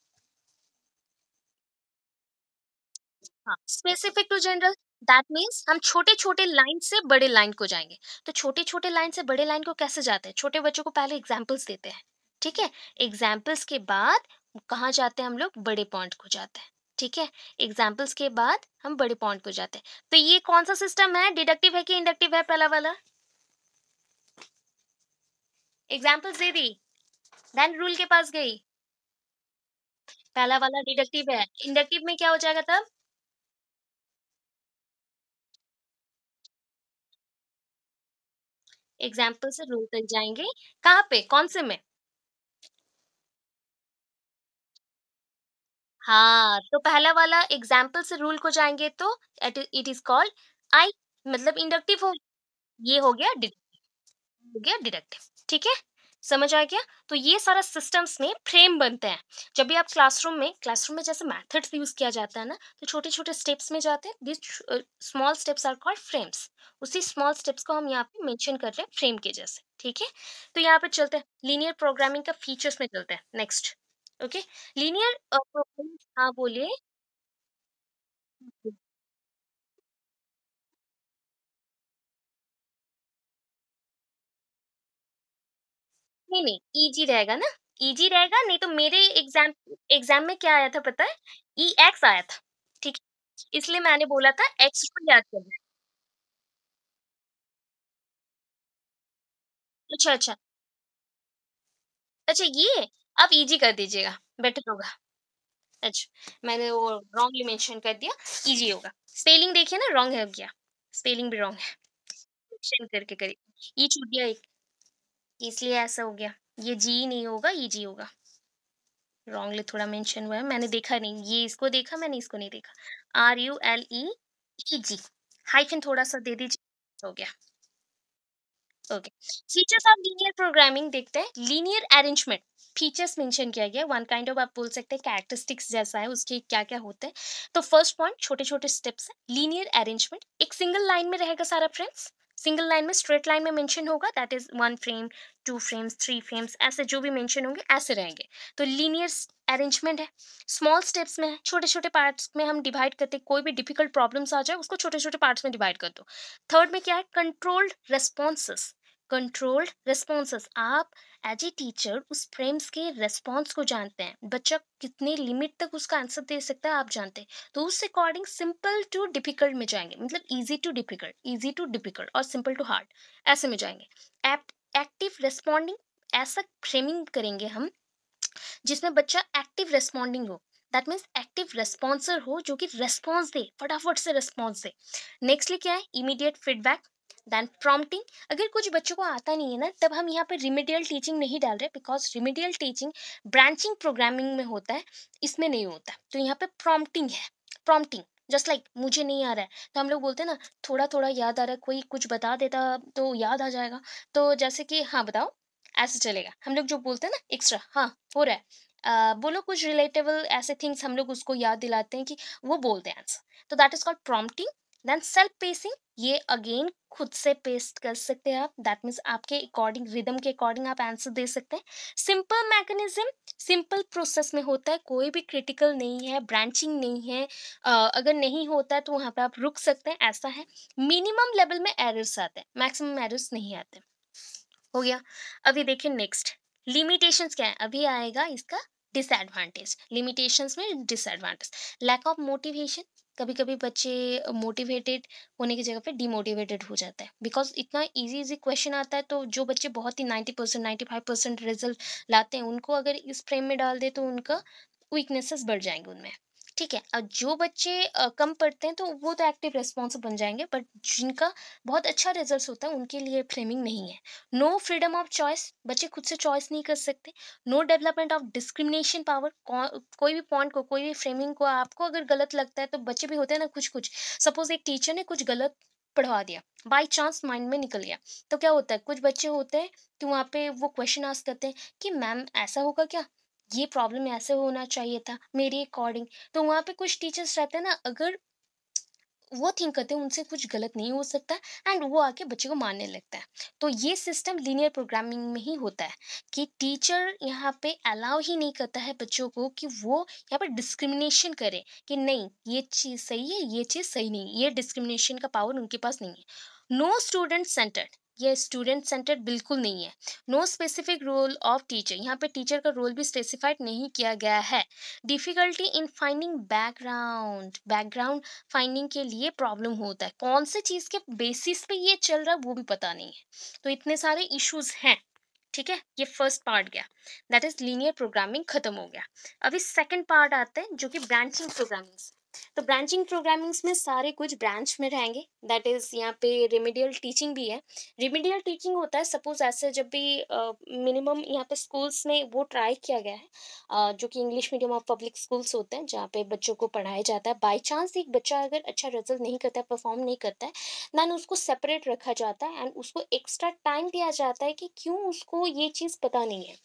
हाँ, specific to general, that means हम छोटे छोटे लाइन से बड़े लाइन को जाएंगे। तो छोटे छोटे लाइन से बड़े लाइन को कैसे जाते हैं, छोटे बच्चों को पहले एग्जाम्पल्स देते हैं, ठीक है, एग्जाम्पल्स के बाद कहाँ जाते हैं हम लोग, बड़े पॉइंट को जाते हैं, ठीक है, एग्जाम्पल्स के बाद हम बड़े पॉइंट को जाते हैं। तो ये कौन सा सिस्टम है, डिडक्टिव है कि इंडक्टिव है, पहला वाला, एग्जाम्पल्स दे दी, देन रूल के पास गई, पहला वाला डिडक्टिव है, इंडक्टिव में क्या हो जाएगा तब, एग्जाम्पल से रूल तक जाएंगे, कहाँ पे, कौन से में, हाँ, तो पहला वाला एग्जाम्पल से रूल को जाएंगे तो इट इज कॉल्ड आई, मतलब इंडक्टिव हो, ये हो गया हो गया डिडक्टिव, ठीक है, समझ आ गया। तो ये सारा सिस्टम्स में फ्रेम बनते हैं। जब भी आप क्लासरूम में जैसे मेथड्स यूज किया जाता है ना, तो छोटे छोटे स्टेप्स में जाते हैं, this small steps are called frames, उसी स्मॉल स्टेप्स को हम यहाँ पे मेंशन कर रहे हैं फ्रेम के जैसे, ठीक है। तो यहाँ पे चलते हैं लीनियर प्रोग्रामिंग का फीचर्स में, चलते हैं नेक्स्ट, ओके। लीनियर प्रोग्रामिंग, हाँ बोलिए। नहीं, नहीं, ईज़ी रहेगा ना, ईज़ी रहेगा, नहीं तो मेरे एग्ज़ाम एग्ज़ाम में क्या आया था पता है? ईएक्स आया था, ठीक है? इसलिए मैंने बोला था एक्स को याद करना। अच्छा, अच्छा, अच्छा ये, आप ईज़ी कर दीजिएगा, बेटर होगा। अच्छा, मैंने वो रॉन्गली मेंशन कर दिया, ईज़ी होगा। स्पेलिंग देखिए ना, रॉन्ग हो गया, स्पेलिंग भी रॉन्ग है, मेंशन करके करिए। ई छूट गया एक, इसलिए ऐसा हो गया। ये जी नहीं होगा, ईजी होगा। रॉन्गली थोड़ा मेंशन हुआ है, मैंने देखा नहीं, ये इसको देखा, मैंने इसको नहीं देखा। RULEEG, हाइफन थोड़ा-सा दे दीजिए, हो गया। Okay, features of linear programming देखते हैं। लीनियर अरेंजमेंट, फीचर्स मेंशन किया गया, वन काइंड ऑफ आप बोल सकते हैं कैरेक्टरिस्टिक्स जैसा है, उसके क्या-क्या होते हैं। तो फर्स्ट पॉइंट, छोटे-छोटे स्टेप्स है। लीनियर अरेंजमेंट, एक सिंगल लाइन में रहेगा सारा फ्रेम्स, सिंगल लाइन में, स्ट्रेट लाइन में मेंशन होगा, that is 1 frame, 2 frames, 3 frames, ऐसे जो भी मेंशन होंगे ऐसे रहेंगे। तो लीनियर अरेंजमेंट है। स्मॉल स्टेप्स में है, छोटे-छोटे पार्ट्स में हम डिवाइड करते हैं, कोई भी डिफिकल्ट प्रॉब्लम्स आ जाए उसको छोटे-छोटे पार्ट्स में डिवाइड कर दो। थर्ड में क्या है, कंट्रोल्ड रेस्पॉन्सेस, कंट्रोल्ड रेस्पॉन्सेस, आप एज ए टीचर उस फ्रेम्स के रेस्पॉन्स को जानते हैं, बच्चा कितने लिमिट तक उसका आंसर दे सकता है आप जानते हैं, तो उस अकॉर्डिंग सिंपल टू डिफिकल्ट में जाएंगे, मतलब easy to difficult, easy to difficult और सिंपल टू हार्ड, ऐसे में जाएंगे। एक्टिव रेस्पॉन्डिंग, ऐसा फ्रेमिंग करेंगे हम जिसमें बच्चा एक्टिव रेस्पॉन्डिंग हो, दैट मीन्स एक्टिव रेस्पॉन्सर हो, जो कि रेस्पॉन्स दे, फटाफट से रेस्पॉन्स दे। नेक्स्टली क्या है, इमीडिएट फीडबैक, देन प्रॉम्प्टिंग। अगर कुछ बच्चों को आता नहीं है ना, तब हम यहाँ पे रिमीडियल टीचिंग नहीं डाल रहे, because remedial teaching branching programming में होता है, इसमें नहीं होता। तो यहाँ पे प्रॉम्प्टिंग है, प्रॉम्प्टिंग, जस्ट लाइक मुझे नहीं आ रहा है तो हम लोग बोलते हैं ना, थोड़ा थोड़ा याद आ रहा है, कोई कुछ बता देता तो याद आ जाएगा। तो जैसे कि हाँ बताओ, ऐसे चलेगा, हम लोग जो बोलते हैं ना एक्स्ट्रा, हाँ हो रहा है, बोलो कुछ रिलेटेबल ऐसे थिंग्स, हम लोग उसको याद दिलाते हैं कि वो बोलते हैं आंसर, तो that is called prompting. Then self pacing, ये अगेन खुद से पेस्ट कर सकते हैं आप, दैट मीन्स आपके अकॉर्डिंग, रिदम के अकॉर्डिंग आप आंसर दे सकते हैं। सिंपल मैकेनिज्म, सिंपल प्रोसेस में होता है, कोई भी क्रिटिकल नहीं है, ब्रांचिंग नहीं है, अगर नहीं होता है तो वहाँ पे आप रुक सकते हैं, ऐसा है। मिनिमम लेवल में एरर्स आते हैं, मैक्सिमम एरर्स नहीं आते। हो गया। अभी देखिए नेक्स्ट लिमिटेशंस क्या है, अभी आएगा इसका डिसएडवांटेज। लिमिटेशंस में डिसएडवांटेज, लैक ऑफ मोटिवेशन, कभी कभी बच्चे मोटिवेटेड होने की जगह पे डिमोटिवेटेड हो जाता है, बिकॉज इतना इजी इजी क्वेश्चन आता है, तो जो बच्चे बहुत ही 90% 95% रिजल्ट लाते हैं, उनको अगर इस फ्रेम में डाल दे तो उनका वीकनेसेस बढ़ जाएंगे उनमें। ठीक है, और जो बच्चे कम पढ़ते हैं तो वो तो एक्टिव रेस्पॉन्सिव बन जाएंगे, बट जिनका बहुत अच्छा रिजल्ट होता है उनके लिए फ्रेमिंग नहीं है। नो फ्रीडम ऑफ चॉइस, बच्चे खुद से चॉइस नहीं कर सकते। No development of discrimination power, कोई भी पॉइंट को, कोई भी फ्रेमिंग को आपको अगर गलत लगता है, तो बच्चे भी होते हैं ना कुछ कुछ, सपोज एक टीचर ने कुछ गलत पढ़वा दिया, बाई चांस माइंड में निकल गया, तो क्या होता है, कुछ बच्चे होते हैं कि वहाँ पे वो क्वेश्चन आस्क करते हैं कि मैम ऐसा होगा क्या, ये प्रॉब्लम ऐसे होना चाहिए था मेरे अकॉर्डिंग। तो वहाँ पे कुछ टीचर्स रहते हैं ना, अगर वो थिंक करते हैं उनसे कुछ गलत नहीं हो सकता, एंड वो आके बच्चे को मारने लगता है। तो ये सिस्टम लीनियर प्रोग्रामिंग में ही होता है कि टीचर यहाँ पे अलाउ ही नहीं करता है बच्चों को कि वो यहाँ पे डिस्क्रिमिनेशन करे कि नहीं ये चीज़ सही है, ये चीज़ सही नहीं है, ये डिस्क्रिमिनेशन का पावर उनके पास नहीं है। नो स्टूडेंट सेंटर्ड, ये स्टूडेंट सेंटर्ड बिल्कुल नहीं है। No specific role of teacher, यहाँ पे टीचर का रोल भी स्पेसिफाइड नहीं किया गया है। Difficulty in finding background, background finding के लिए प्रॉब्लम होता है, कौन से चीज के बेसिस पे ये चल रहा है वो भी पता नहीं है, तो इतने सारे इश्यूज हैं। ठीक है, ये फर्स्ट पार्ट गया, दैट इज लीनियर प्रोग्रामिंग खत्म हो गया। अभी सेकंड पार्ट आते हैं जो कि ब्रांचिंग प्रोग्रामिंग। तो ब्रांचिंग प्रोग्रामिंग्स में सारे कुछ ब्रांच में रहेंगे, दैट इज यहाँ पे रेमेडियल टीचिंग भी है। रेमेडियल टीचिंग होता है, सपोज ऐसे जब भी मिनिमम यहाँ पे स्कूल्स में वो ट्राई किया गया है, जो कि इंग्लिश मीडियम और पब्लिक स्कूल्स होते हैं जहाँ पे बच्चों को पढ़ाया जाता है। बाई चांस एक बच्चा अगर अच्छा रिजल्ट नहीं करता है, परफॉर्म नहीं करता है, देन उसको सेपरेट रखा जाता है एंड उसको एक्स्ट्रा टाइम दिया जाता है कि क्यों उसको ये चीज़ पता नहीं है।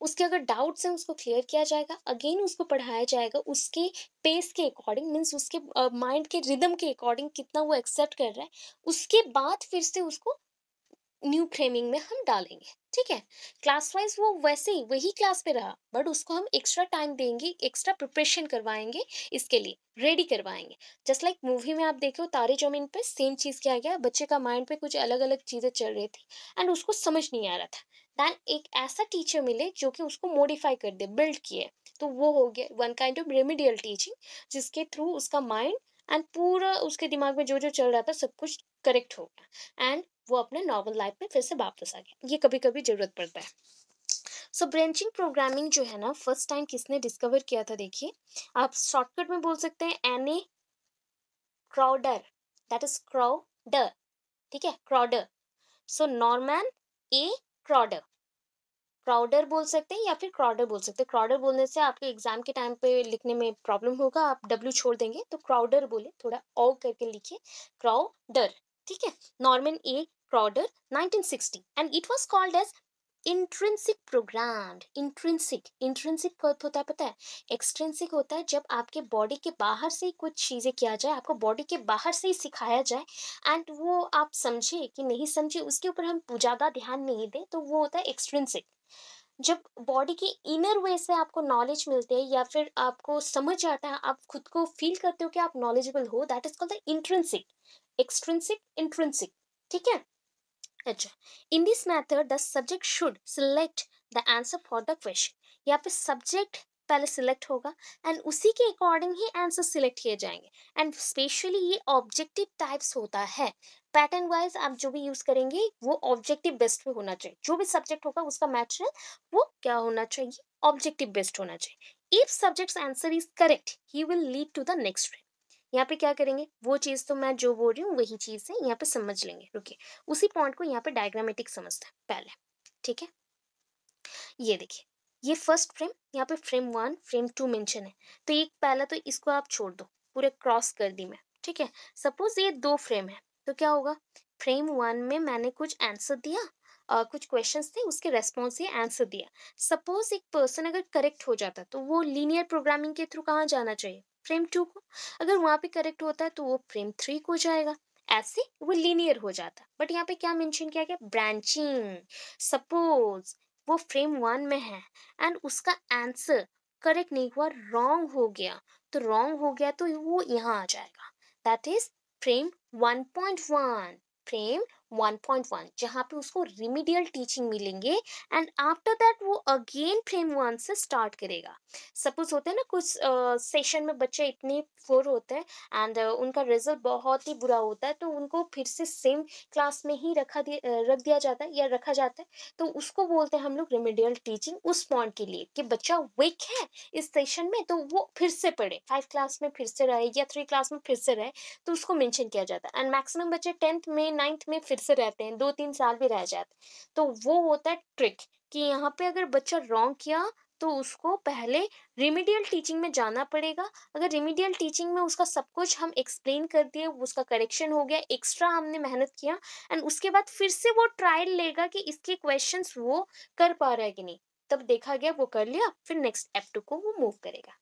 उसके अगर डाउट्स हैं उसको क्लियर किया जाएगा, अगेन उसको पढ़ाया जाएगा उसके पेस के अकॉर्डिंग, मीन्स उसके माइंड के रिदम के अकॉर्डिंग कितना वो एक्सेप्ट कर रहा है, उसके बाद फिर से उसको न्यू फ्रेमिंग में हम डालेंगे। ठीक है, क्लास वाइज वो वैसे ही वही क्लास पे रहा, बट उसको हम एक्स्ट्रा टाइम देंगे, एक्स्ट्रा प्रिपरेशन करवाएंगे, इसके लिए रेडी करवाएंगे। जस्ट लाइक मूवी में आप देखो तारे जमीन पे सेम चीज किया गया, बच्चे का माइंड पे कुछ अलग अलग चीजें चल रही थी एंड उसको समझ नहीं आ रहा था, दैन एक ऐसा टीचर मिले जो कि उसको मॉडिफाई कर दे, बिल्ड किए, तो वो हो गया one kind of remedial teaching, जिसके थ्रू उसका माइंड एंड पूरा उसके दिमाग में जो जो चल रहा था सब कुछ करेक्ट हो गया एंड वो अपने नॉर्मल लाइफ में फिर से वापस आ गया। ये कभी कभी जरूरत पड़ता है। सो ब्रांचिंग प्रोग्रामिंग जो है ना, फर्स्ट टाइम किसने डिस्कवर किया था, देखिए आप शॉर्टकट में बोल सकते हैं N A Crowder, that is Crowder. ठीक है, Crowder. So Norman A Crowder, Crowder बोल सकते हैं या फिर क्राउडर बोल सकते हैं। क्राउडर बोलने से आपके एग्जाम के टाइम पे लिखने में प्रॉब्लम होगा, आप डब्ल्यू छोड़ देंगे, तो क्राउडर बोले, थोड़ा ओ करके लिखिए, क्राउडर। ठीक है, Norman A Crowder 1960 and it was called as intrinsic program. Intrinsic, intrinsic कब होता है पता है, एक्सट्रिंसिक होता है जब आपके बॉडी के बाहर से ही कुछ चीजें किया जाए, आपको बॉडी के बाहर से ही सिखाया जाए एंड वो आप समझे कि नहीं समझे उसके ऊपर हम ज्यादा ध्यान नहीं दें, तो वो होता है एक्सट्रिंसिक। जब बॉडी की इनर वे से आपको नॉलेज मिलती है या फिर आपको समझ आता है, आप खुद को फील करते हो कि आप नॉलेजेबल हो, that is called the intrinsic. Extrinsic, intrinsic. ठीक है, अच्छा। In this method the subject should select the answer for the question. यहाँ पे सब्जेक्ट पहले सिलेक्ट होगा एंड उसी के अकॉर्डिंग ही आंसर सिलेक्ट किए जाएंगे एंड स्पेशली ये ऑब्जेक्टिव टाइप्स होता है। पैटर्न वाइज आप जो भी यूज करेंगे वो ऑब्जेक्टिव बेस्ड पे होना चाहिए, जो भी सब्जेक्ट होगा उसका मैटेरियल वो क्या होना चाहिए, ऑब्जेक्टिव बेस्ड होना चाहिए। If subject's answer is correct he will lead to the next. यहाँ पे क्या करेंगे, वो चीज़ तो मैं जो बोल रही हूँ वही चीज़ है, यहाँ पे समझ लेंगे, रुकिए उसी पॉइंट को यहाँ पे डायग्रामेटिक समझते हैं पहले। ठीक है, ये देखिए, ये फर्स्ट फ्रेम, यहाँ पे फ्रेम 1 फ्रेम 2 मेंशन है, तो एक पहला तो इसको आप छोड़ दो, पूरे क्रॉस कर दी मैं। ठीक है, सपोज ये दो फ्रेम है, तो क्या होगा, फ्रेम 1 में मैंने कुछ आंसर दिया, कुछ क्वेश्चंस थे उसके रेस्पॉन्स ये आंसर दिया। सपोज एक पर्सन अगर करेक्ट हो जाता तो वो लीनियर प्रोग्रामिंग के थ्रू कहाँ जाना चाहिए, फ्रेम 2 को, अगर वहाँ पे करेक्ट होता है तो वो फ्रेम 3 को जाएगा, ऐसे वो लीनियर हो जाता। बट यहाँ पे क्या मेंशन किया गया, ब्रांचिंग। सपोज वो फ्रेम 1 में है एंड उसका आंसर करेक्ट नहीं हुआ, रॉन्ग हो गया, तो रॉन्ग हो गया तो वो यहाँ आ जाएगा, दैट इज फ्रेम 1.1। फ्रेम 1.1 जहाँ पे उसको रिमीडियल टीचिंग मिलेंगे एंड आफ्टर दैट वो अगेन फ्रेम 1 से स्टार्ट करेगा। सपोज होते हैं ना कुछ सेशन में बच्चे इतने फोर होते हैं एंड उनका रिजल्ट बहुत ही बुरा होता है, तो उनको फिर से सेम क्लास में ही रख दिया जाता है या रखा जाता है, तो उसको बोलते हैं हम लोग रिमीडियल टीचिंग। उस पॉइंट के लिए कि बच्चा वीक है इस सेशन में, तो वो फिर से पढ़े, 5 क्लास में फिर से रहे या 3 क्लास में फिर से रहे, तो उसको मेंशन किया जाता है। एंड मैक्सिमम बच्चे 10th में 9th में फिर से रहते हैं, 2-3 साल भी रह जाते हैं, तो वो होता है ट्रिक कि यहाँ पे अगर बच्चा रॉन्ग किया तो उसको पहले रिमीडियल टीचिंग में जाना पड़ेगा। अगर रिमीडियल टीचिंग में उसका सब कुछ हम एक्सप्लेन कर दिए, उसका करेक्शन हो गया, एक्स्ट्रा हमने मेहनत किया एंड उसके बाद फिर से वो ट्रायल लेगा कि इसके क्वेश्चंस वो कर पा रहा है कि नहीं, तब देखा गया वो कर लिया, फिर नेक्स्ट F2 को वो मूव करेगा।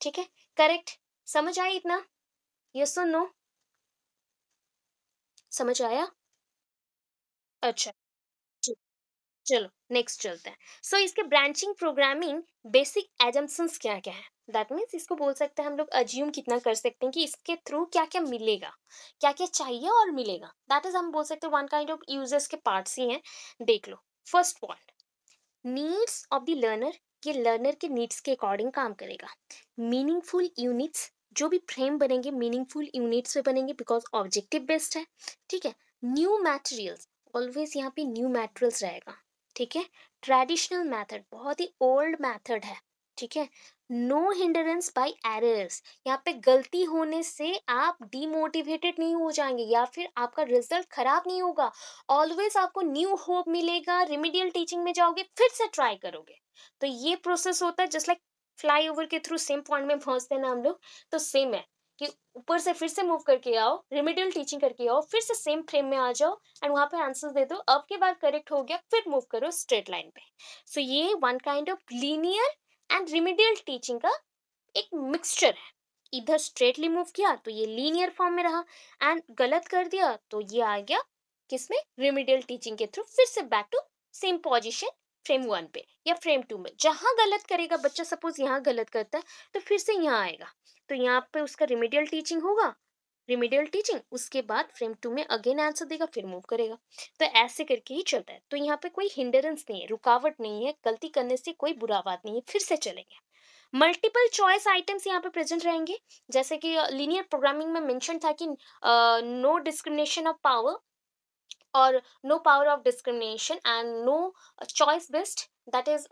ठीक है, करेक्ट? समझ आया इतना? यस और नो? समझ आया? अच्छा, जी, चलो नेक्स्ट चलते हैं। सो इसके ब्रांचिंग प्रोग्रामिंग बेसिक एजम्पशंस क्या क्या है, दैट मीन्स इसको बोल सकते हैं हम लोग अज्यूम कितना कर सकते हैं कि इसके थ्रू क्या क्या मिलेगा, क्या क्या चाहिए और मिलेगा, दैट इज हम बोल सकते हैं वन काइंड ऑफ यूजर्स के पार्ट्स ही हैं। देख लो, first point, needs of the learner, ये लर्नर के नीड्स के अकॉर्डिंग काम करेगा। मीनिंगफुल यूनिट्स, जो भी फ्रेम बनेंगे मीनिंगफुल यूनिट्स पे बनेंगे बिकॉज ऑब्जेक्टिव बेस्ड है। ठीक है, न्यू मटेरियल्स, ऑलवेज यहाँ पे न्यू मटेरियल्स रहेगा। ठीक है, ट्रेडिशनल मेथड, बहुत ही ओल्ड मेथड है। ठीक है, नो हिंडरेंस बाय एरर्स, यहाँ पे गलती होने से आप डीमोटिवेटेड नहीं हो जाएंगे या फिर आपका रिजल्ट खराब नहीं होगा, ऑलवेज आपको न्यू होप मिलेगा, रिमीडियल टीचिंग में जाओगे फिर से ट्राई करोगे। तो ये प्रोसेस होता है जस्ट लाइक फ्लाईओवर के थ्रू सेम पॉइंट में पहुंचते हैं ना हम लोग, तो सेम है कि ऊपर से फिर से मूव करके आओ, रिमीडियल टीचिंग करके आओ, फिर से सेम फ्रेम में आ जाओ एंड वहां पे आंसर दे दो, अब के बाद करेक्ट हो गया फिर मूव करो स्ट्रेट लाइन पे। सो ये one kind of linear and remedial teaching का एक मिक्सचर है। इधर स्ट्रेटली मूव किया तो ये लीनियर फॉर्म में रहा एंड गलत कर दिया तो ये आ गया किसमें, रिमीडियल टीचिंग के थ्रू फिर से back to same position frame 1 पे या फ्रेम 2 में। जहां गलत करेगा बच्चा, सपोज यहाँ गलत करता है तो फिर से यहाँ आएगा, तो यहाँ पे उसका रिमीडियल टीचिंग होगा, रिमीडियल टीचिंग उसके बाद फ्रेम 2 में अगेन आंसर देगा फिर मूव करेगा। तो ऐसे करके ही चलता है, तो यहाँ पे कोई हिंडरेंस नहीं है, रुकावट नहीं है, गलती करने से कोई बुरा बात नहीं है, फिर से चलेंगे। मल्टीपल चॉइस आइटम्स यहाँ पे प्रेजेंट रहेंगे, जैसे कि लीनियर प्रोग्रामिंग में मेंशन था कि नो डिस्क्रिमिनेशन ऑफ पावर और no power of discrimination and no choice based, that is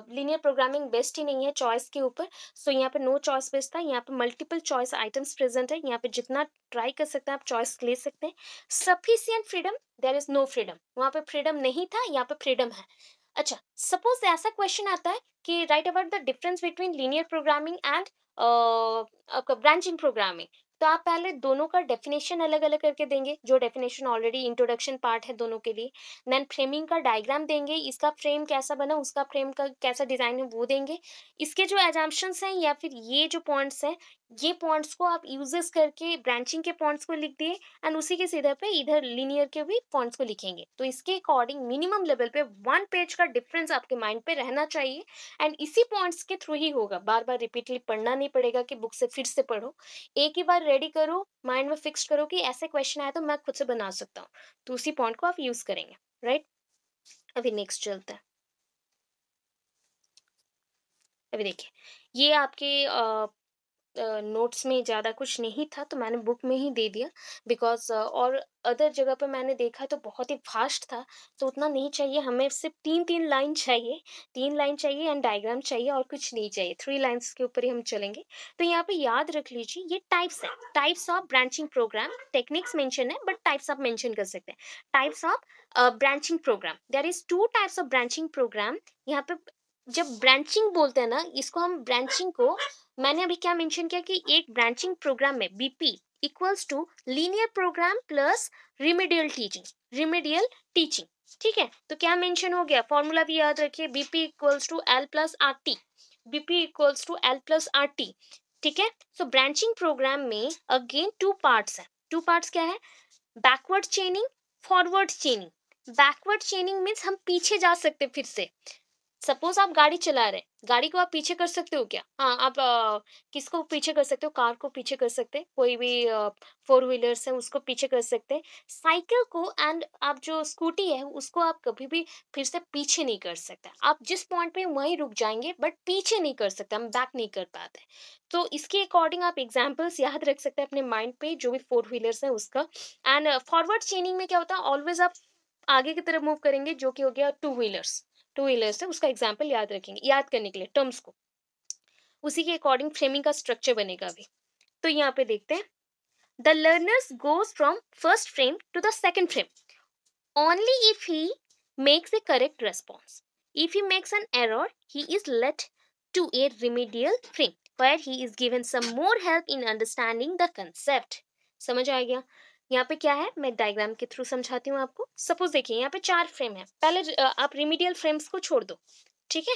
linear programming based ही नहीं है चॉइस के ऊपर। सो यहाँ पे नो चॉइस बेस्ड था, यहाँ पे मल्टीपल चॉइस आइटम्स प्रेजेंट है, यहाँ पे जितना ट्राई कर सकते हैं आप चॉइस ले सकते हैं। Sufficient freedom, there is no freedom, वहाँ पे फ्रीडम नहीं था, यहाँ पे फ्रीडम है। अच्छा, सपोज ऐसा क्वेश्चन आता है कि right about the difference between linear programming and branching programming, तो आप पहले दोनों का डेफिनेशन अलग अलग करके देंगे, जो डेफिनेशन ऑलरेडी इंट्रोडक्शन पार्ट है दोनों के लिए। देन फ्रेमिंग का डायग्राम देंगे, इसका फ्रेम कैसा बना, उसका फ्रेम का कैसा डिजाइन है वो देंगे। इसके जो एजम्पशंस हैं या फिर ये जो पॉइंट्स हैं, ये पॉइंट्स को आप यूजेस करके ब्रांचिंग के पॉइंट्स को लिख दिए एंड उसी के सीधे पे इधर लीनियर के भी पॉइंट्स को लिखेंगे। तो इसके अकॉर्डिंग मिनिमम लेवल पे 1 पेज का डिफरेंस आपके माइंड पे रहना चाहिए एंड इसी पॉइंट्स के थ्रू ही होगा, बार बार रिपीटली पढ़ना नहीं पड़ेगा कि बुक से फिर से पढ़ो। एक ही बार रेडी करो, माइंड में फिक्स करो कि ऐसे क्वेश्चन आया तो मैं खुद से बना सकता हूँ, तो उसी पॉइंट को आप यूज करेंगे, राइट? अभी नेक्स्ट चलते हैं। अभी देखिए, ये आपके नोट्स में ज़्यादा कुछ नहीं था तो मैंने बुक में ही दे दिया, बिकॉज और अदर जगह पे मैंने देखा तो बहुत ही फास्ट था, तो उतना नहीं चाहिए हमें, सिर्फ 3-3 लाइन चाहिए, 3 लाइन चाहिए एंड डायग्राम चाहिए और कुछ नहीं चाहिए, 3 लाइन्स के ऊपर ही हम चलेंगे। तो यहाँ पे याद रख लीजिए ये टाइप्स है, types of branching program, techniques mention है बट टाइप्स आप मेंशन कर सकते हैं। Types of branching program, there is 2 types of branching program. यहाँ पे जब ब्रांचिंग बोलते हैं ना, इसको हम ब्रांचिंग को, मैंने अभी क्या मेंशन किया कि एक ब्रांचिंग प्रोग्राम में BP equals to linear program plus remedial teaching, remedial teaching. ठीक है, तो क्या मेंशन हो गया, फॉर्मूला भी याद रखिए, BP equals to L plus R T, BP equals to L plus R T. ठीक है। सो ब्रांचिंग प्रोग्राम में अगेन टू पार्ट्स है। टू पार्ट्स क्या है? Backward chaining, forward chaining. Backward chaining means हम पीछे जा सकते फिर से। सपोज आप गाड़ी चला रहे हैं, गाड़ी को आप पीछे कर सकते हो क्या? हाँ, आप किसको पीछे कर सकते हो? कार को पीछे कर सकते हैं, कोई भी फोर व्हीलर्स है उसको पीछे कर सकते हैं। साइकिल को एंड आप जो स्कूटी है उसको आप कभी भी फिर से पीछे नहीं कर सकते। आप जिस पॉइंट पे वहीं रुक जाएंगे बट पीछे नहीं कर सकते, हम बैक नहीं कर पाते। तो इसके अकॉर्डिंग आप एग्जाम्पल्स याद रख सकते हैं अपने माइंड पे, जो भी फोर व्हीलर्स है उसका। एंड फॉरवर्ड चेनिंग में क्या होता है? ऑलवेज आप आगे की तरफ मूव करेंगे, जो कि हो गया टू व्हीलर्स। टू व्हीलर्स है उसका एग्जाम्पल याद रखेंगे, याद करने के लिए टर्म्स को। उसी के अकॉर्डिंग फ्रेमिंग का स्ट्रक्चर बनेगा अभी। तो यहाँ पे देखते हैं, the learners goes from first frame to the second frame only if he makes a correct response. If he makes an error, he is led to a remedial frame where he is given some more help in understanding the concept. समझ आ गया? यहाँ पे क्या है, मैं diagram के through समझाती हूँ आपको। सपोज देखिए यहाँ पे 4 फ्रेम है। पहले आप रिमीडियल फ्रेम्स को छोड़ दो, ठीक है।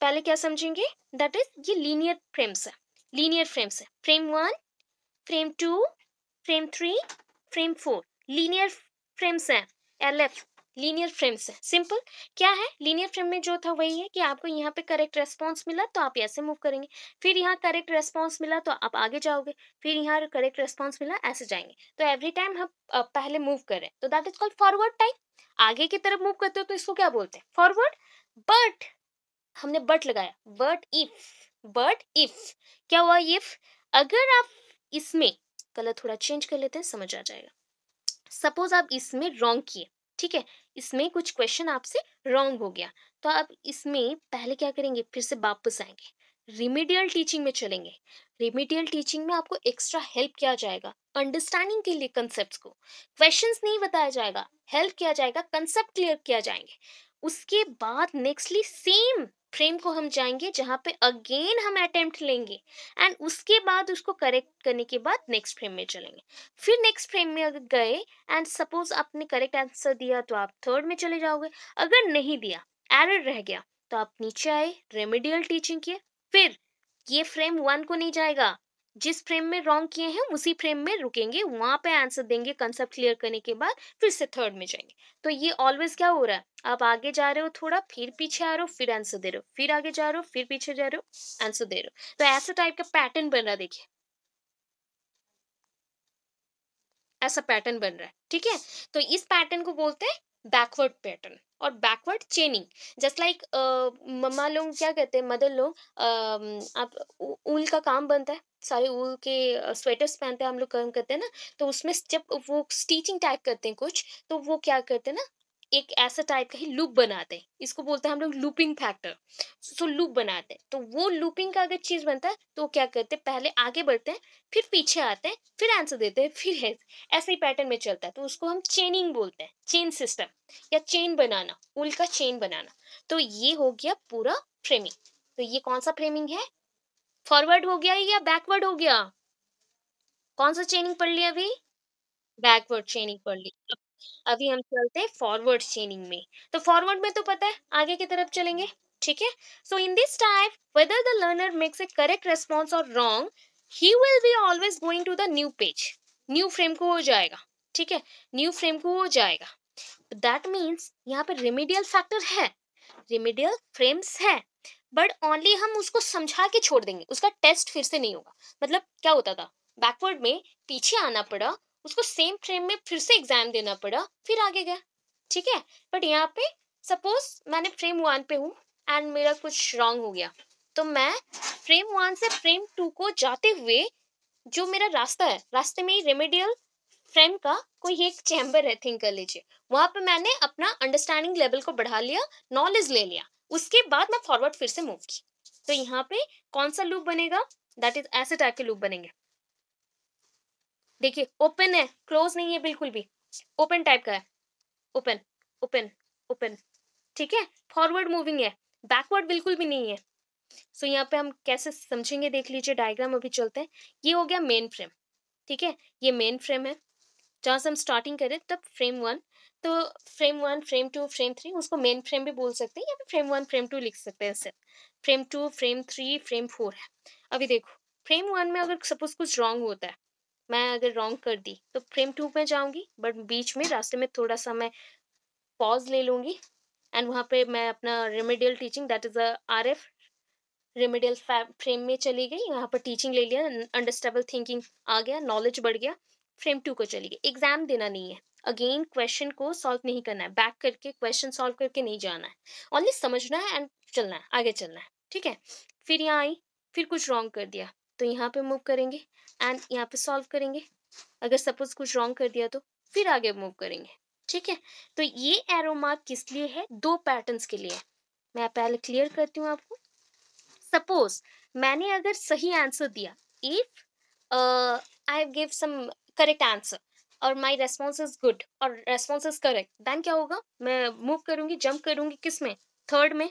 पहले क्या समझेंगे? दैट इज ये लीनियर फ्रेम्स है। लीनियर फ्रेम्स है, frame 1, frame 2, frame 3, frame 4। Linear frames है, LF लीनियर फ्रेम्स है। सिंपल क्या है, लीनियर फ्रेम में जो था वही है कि आपको यहाँ पे करेक्ट रेस्पॉन्स मिला तो आप ऐसे मूव करेंगे, फिर यहाँ करेक्ट रेस्पॉन्स मिला तो आप आगे जाओगे, फिर यहाँ करेक्ट रेस्पॉन्स मिला ऐसे जाएंगे। तो एवरी टाइम हम पहले मूव करें तो that is called forward type. आगे की तरफ मूव करते हो तो इसको क्या बोलते हैं? फॉरवर्ड। बट हमने बट लगाया, बट इफ क्या हुआ? इफ अगर आप इसमें कलर थोड़ा चेंज कर लेते हैं, समझ आ जाएगा। सपोज आप इसमें रॉन्ग किए, ठीक है, इसमें कुछ क्वेश्चन आपसे रॉन्ग हो गया, तो आप इसमें पहले क्या करेंगे? फिर से वापस आएंगे, रिमीडियल टीचिंग में चलेंगे। रिमीडियल टीचिंग में आपको एक्स्ट्रा हेल्प किया जाएगा अंडरस्टैंडिंग के लिए। कंसेप्ट्स को क्वेश्चंस नहीं बताया जाएगा, हेल्प किया जाएगा, कंसेप्ट क्लियर किया जाएंगे। उसके बाद नेक्स्टली सेम फ्रेम को हम जाएंगे जहां पे अगेन हम अटेम्प्ट लेंगे, एंड उसके बाद उसको करेक्ट करने के बाद नेक्स्ट फ्रेम में चलेंगे। फिर नेक्स्ट फ्रेम में अगर गए एंड सपोज आपने करेक्ट आंसर दिया तो आप थर्ड में चले जाओगे। अगर नहीं दिया, एरर रह गया, तो आप नीचे आए, रेमेडियल टीचिंग किए, फिर ये फ्रेम 1 को नहीं जाएगा, जिस फ्रेम में रॉन्ग किए हैं उसी फ्रेम में रुकेंगे, वहां पे आंसर देंगे कंसेप्ट क्लियर करने के बाद, फिर से थर्ड में जाएंगे। तो ये ऑलवेज क्या हो रहा है, आप आगे जा रहे हो थोड़ा, फिर पीछे आ रहे हो, फिर आंसर दे रहे हो, फिर आगे जा रहे हो, फिर पीछे जा रहे हो, आंसर दे रहे हो। तो ऐसा टाइप का पैटर्न बन रहा है, देखिए ऐसा पैटर्न बन रहा है, ठीक है। तो इस पैटर्न को बोलते हैं बैकवर्ड पैटर्न और बैकवर्ड चेनिंग। जस्ट लाइक मम्मा लोग क्या कहते हैं, मदर लोग, आप ऊल का काम बनता है, सारे ऊल के स्वेटर्स पहनते हैं हम लोग, काम करते हैं ना, तो उसमें जब वो स्टिचिंग टाइप करते हैं कुछ, तो वो क्या करते हैं ना, एक ऐसा टाइप का ही लूप बनाते हैं, इसको बोलते हैं हम लोग लूपिंग फैक्टर। सो लूप बनाते हैं, तो वो लूपिंग का अगर चीज बनता है तो वो क्या करते हैं, पहले आगे बढ़ते हैं, फिर पीछे आते हैं, फिर आंसर देते हैं, फिर है ऐसे ही पैटर्न में चलता है। तो उसको हम चेनिंग बोलते हैं, चेन सिस्टम या चेन बनाना, उल का चेन बनाना। तो ये हो गया पूरा फ्रेमिंग। तो ये कौन सा फ्रेमिंग है? फॉरवर्ड हो गया या बैकवर्ड हो गया? कौन सा चेनिंग पढ़ लिया अभी? बैकवर्ड चेनिंग पढ़ ली। अभी हम चलते हैं फॉरवर्ड चेनिंग में। तो फॉरवर्ड में तो पता है आगे की तरफ चलेंगे, ठीक है। So in this type whether the learner makes a correct response or wrong, he will be always going to the new page, new frame को हो जाएगा, ठीक है, न्यू फ्रेम को हो जाएगा। दैट मीन्स यहाँ पे रेमेडियल फैक्टर है, रेमेडियल फ्रेम्स है, बट ओनली हम उसको समझा के छोड़ देंगे, उसका टेस्ट फिर से नहीं होगा। मतलब क्या होता था, बैकवर्ड में पीछे आना पड़ा, उसको सेम फ्रेम में फिर से एग्जाम देना पड़ा, फिर आगे गया, ठीक है। बट यहाँ पे सपोज मैंने फ्रेम 1 पे हूँ एंड मेरा कुछ रॉन्ग हो गया, तो मैं फ्रेम 1 से फ्रेम 2 को जाते हुए जो मेरा रास्ता है, रास्ते में ही रेमेडियल फ्रेम का कोई एक चैम्बर है, थिंक कर लीजिए, वहां पे मैंने अपना अंडरस्टैंडिंग लेवल को बढ़ा लिया, नॉलेज ले लिया, उसके बाद मैं फॉरवर्ड फिर से मूव की। तो यहाँ पे कौन सा लूप बनेगा? दैट इज ऐसे टाइप के लूप बनेंगे। देखिए ओपन है, क्लोज नहीं है बिल्कुल भी, ओपन टाइप का है, ओपन ओपन ओपन, ठीक है। फॉरवर्ड मूविंग है, बैकवर्ड बिल्कुल भी नहीं है। सो यहाँ पे हम कैसे समझेंगे, देख लीजिए डायग्राम अभी चलते हैं। ये हो गया मेन फ्रेम, ठीक है, ये मेन फ्रेम है जहाँ से हम स्टार्टिंग करें तब फ्रेम 1। तो फ्रेम 1, फ्रेम 2, फ्रेम 3, उसको मेन फ्रेम भी बोल सकते हैं, या फिर फ्रेम 1, फ्रेम 2 लिख सकते हैं। ऐसे फ्रेम 2, फ्रेम 3, फ्रेम 4 है। अभी देखो फ्रेम 1 में अगर सपोज कुछ रॉन्ग होता है, मैं अगर रॉन्ग कर दी तो फ्रेम 2 में जाऊंगी, बट बीच में रास्ते में थोड़ा सा मैं पॉज ले लूंगी एंड वहाँ पे मैं अपना remedial teaching that is RF remedial frame में चली गई, यहाँ पर टीचिंग ले लिया, अंडरस्टैंडेबल थिंकिंग आ गया, नॉलेज बढ़ गया, फ्रेम 2 को चली गई। एग्जाम देना नहीं है, अगेन क्वेश्चन को सॉल्व नहीं करना है, बैक करके क्वेश्चन सॉल्व करके नहीं जाना है, ओनली समझना है एंड चलना है, आगे चलना है, ठीक है। फिर यहाँ आई, फिर कुछ रॉन्ग कर दिया तो यहाँ पे मूव करेंगे एंड यहाँ पे सॉल्व करेंगे, अगर सपोज कुछ रॉन्ग कर दिया तो फिर आगे मूव करेंगे, ठीक है। तो ये एरो मार्क किस लिए है? 2 पैटर्न्स के लिए। मैं पहले क्लियर करती हूँ आपको। सपोज मैंने अगर सही आंसर दिया, if I give some correct answer और माय रेस्पॉन्स इज गुड और रेस्पॉन्स इज करेक्ट, देन क्या होगा, मैं मूव करूंगी, जंप करूंगी किस में? थर्ड में।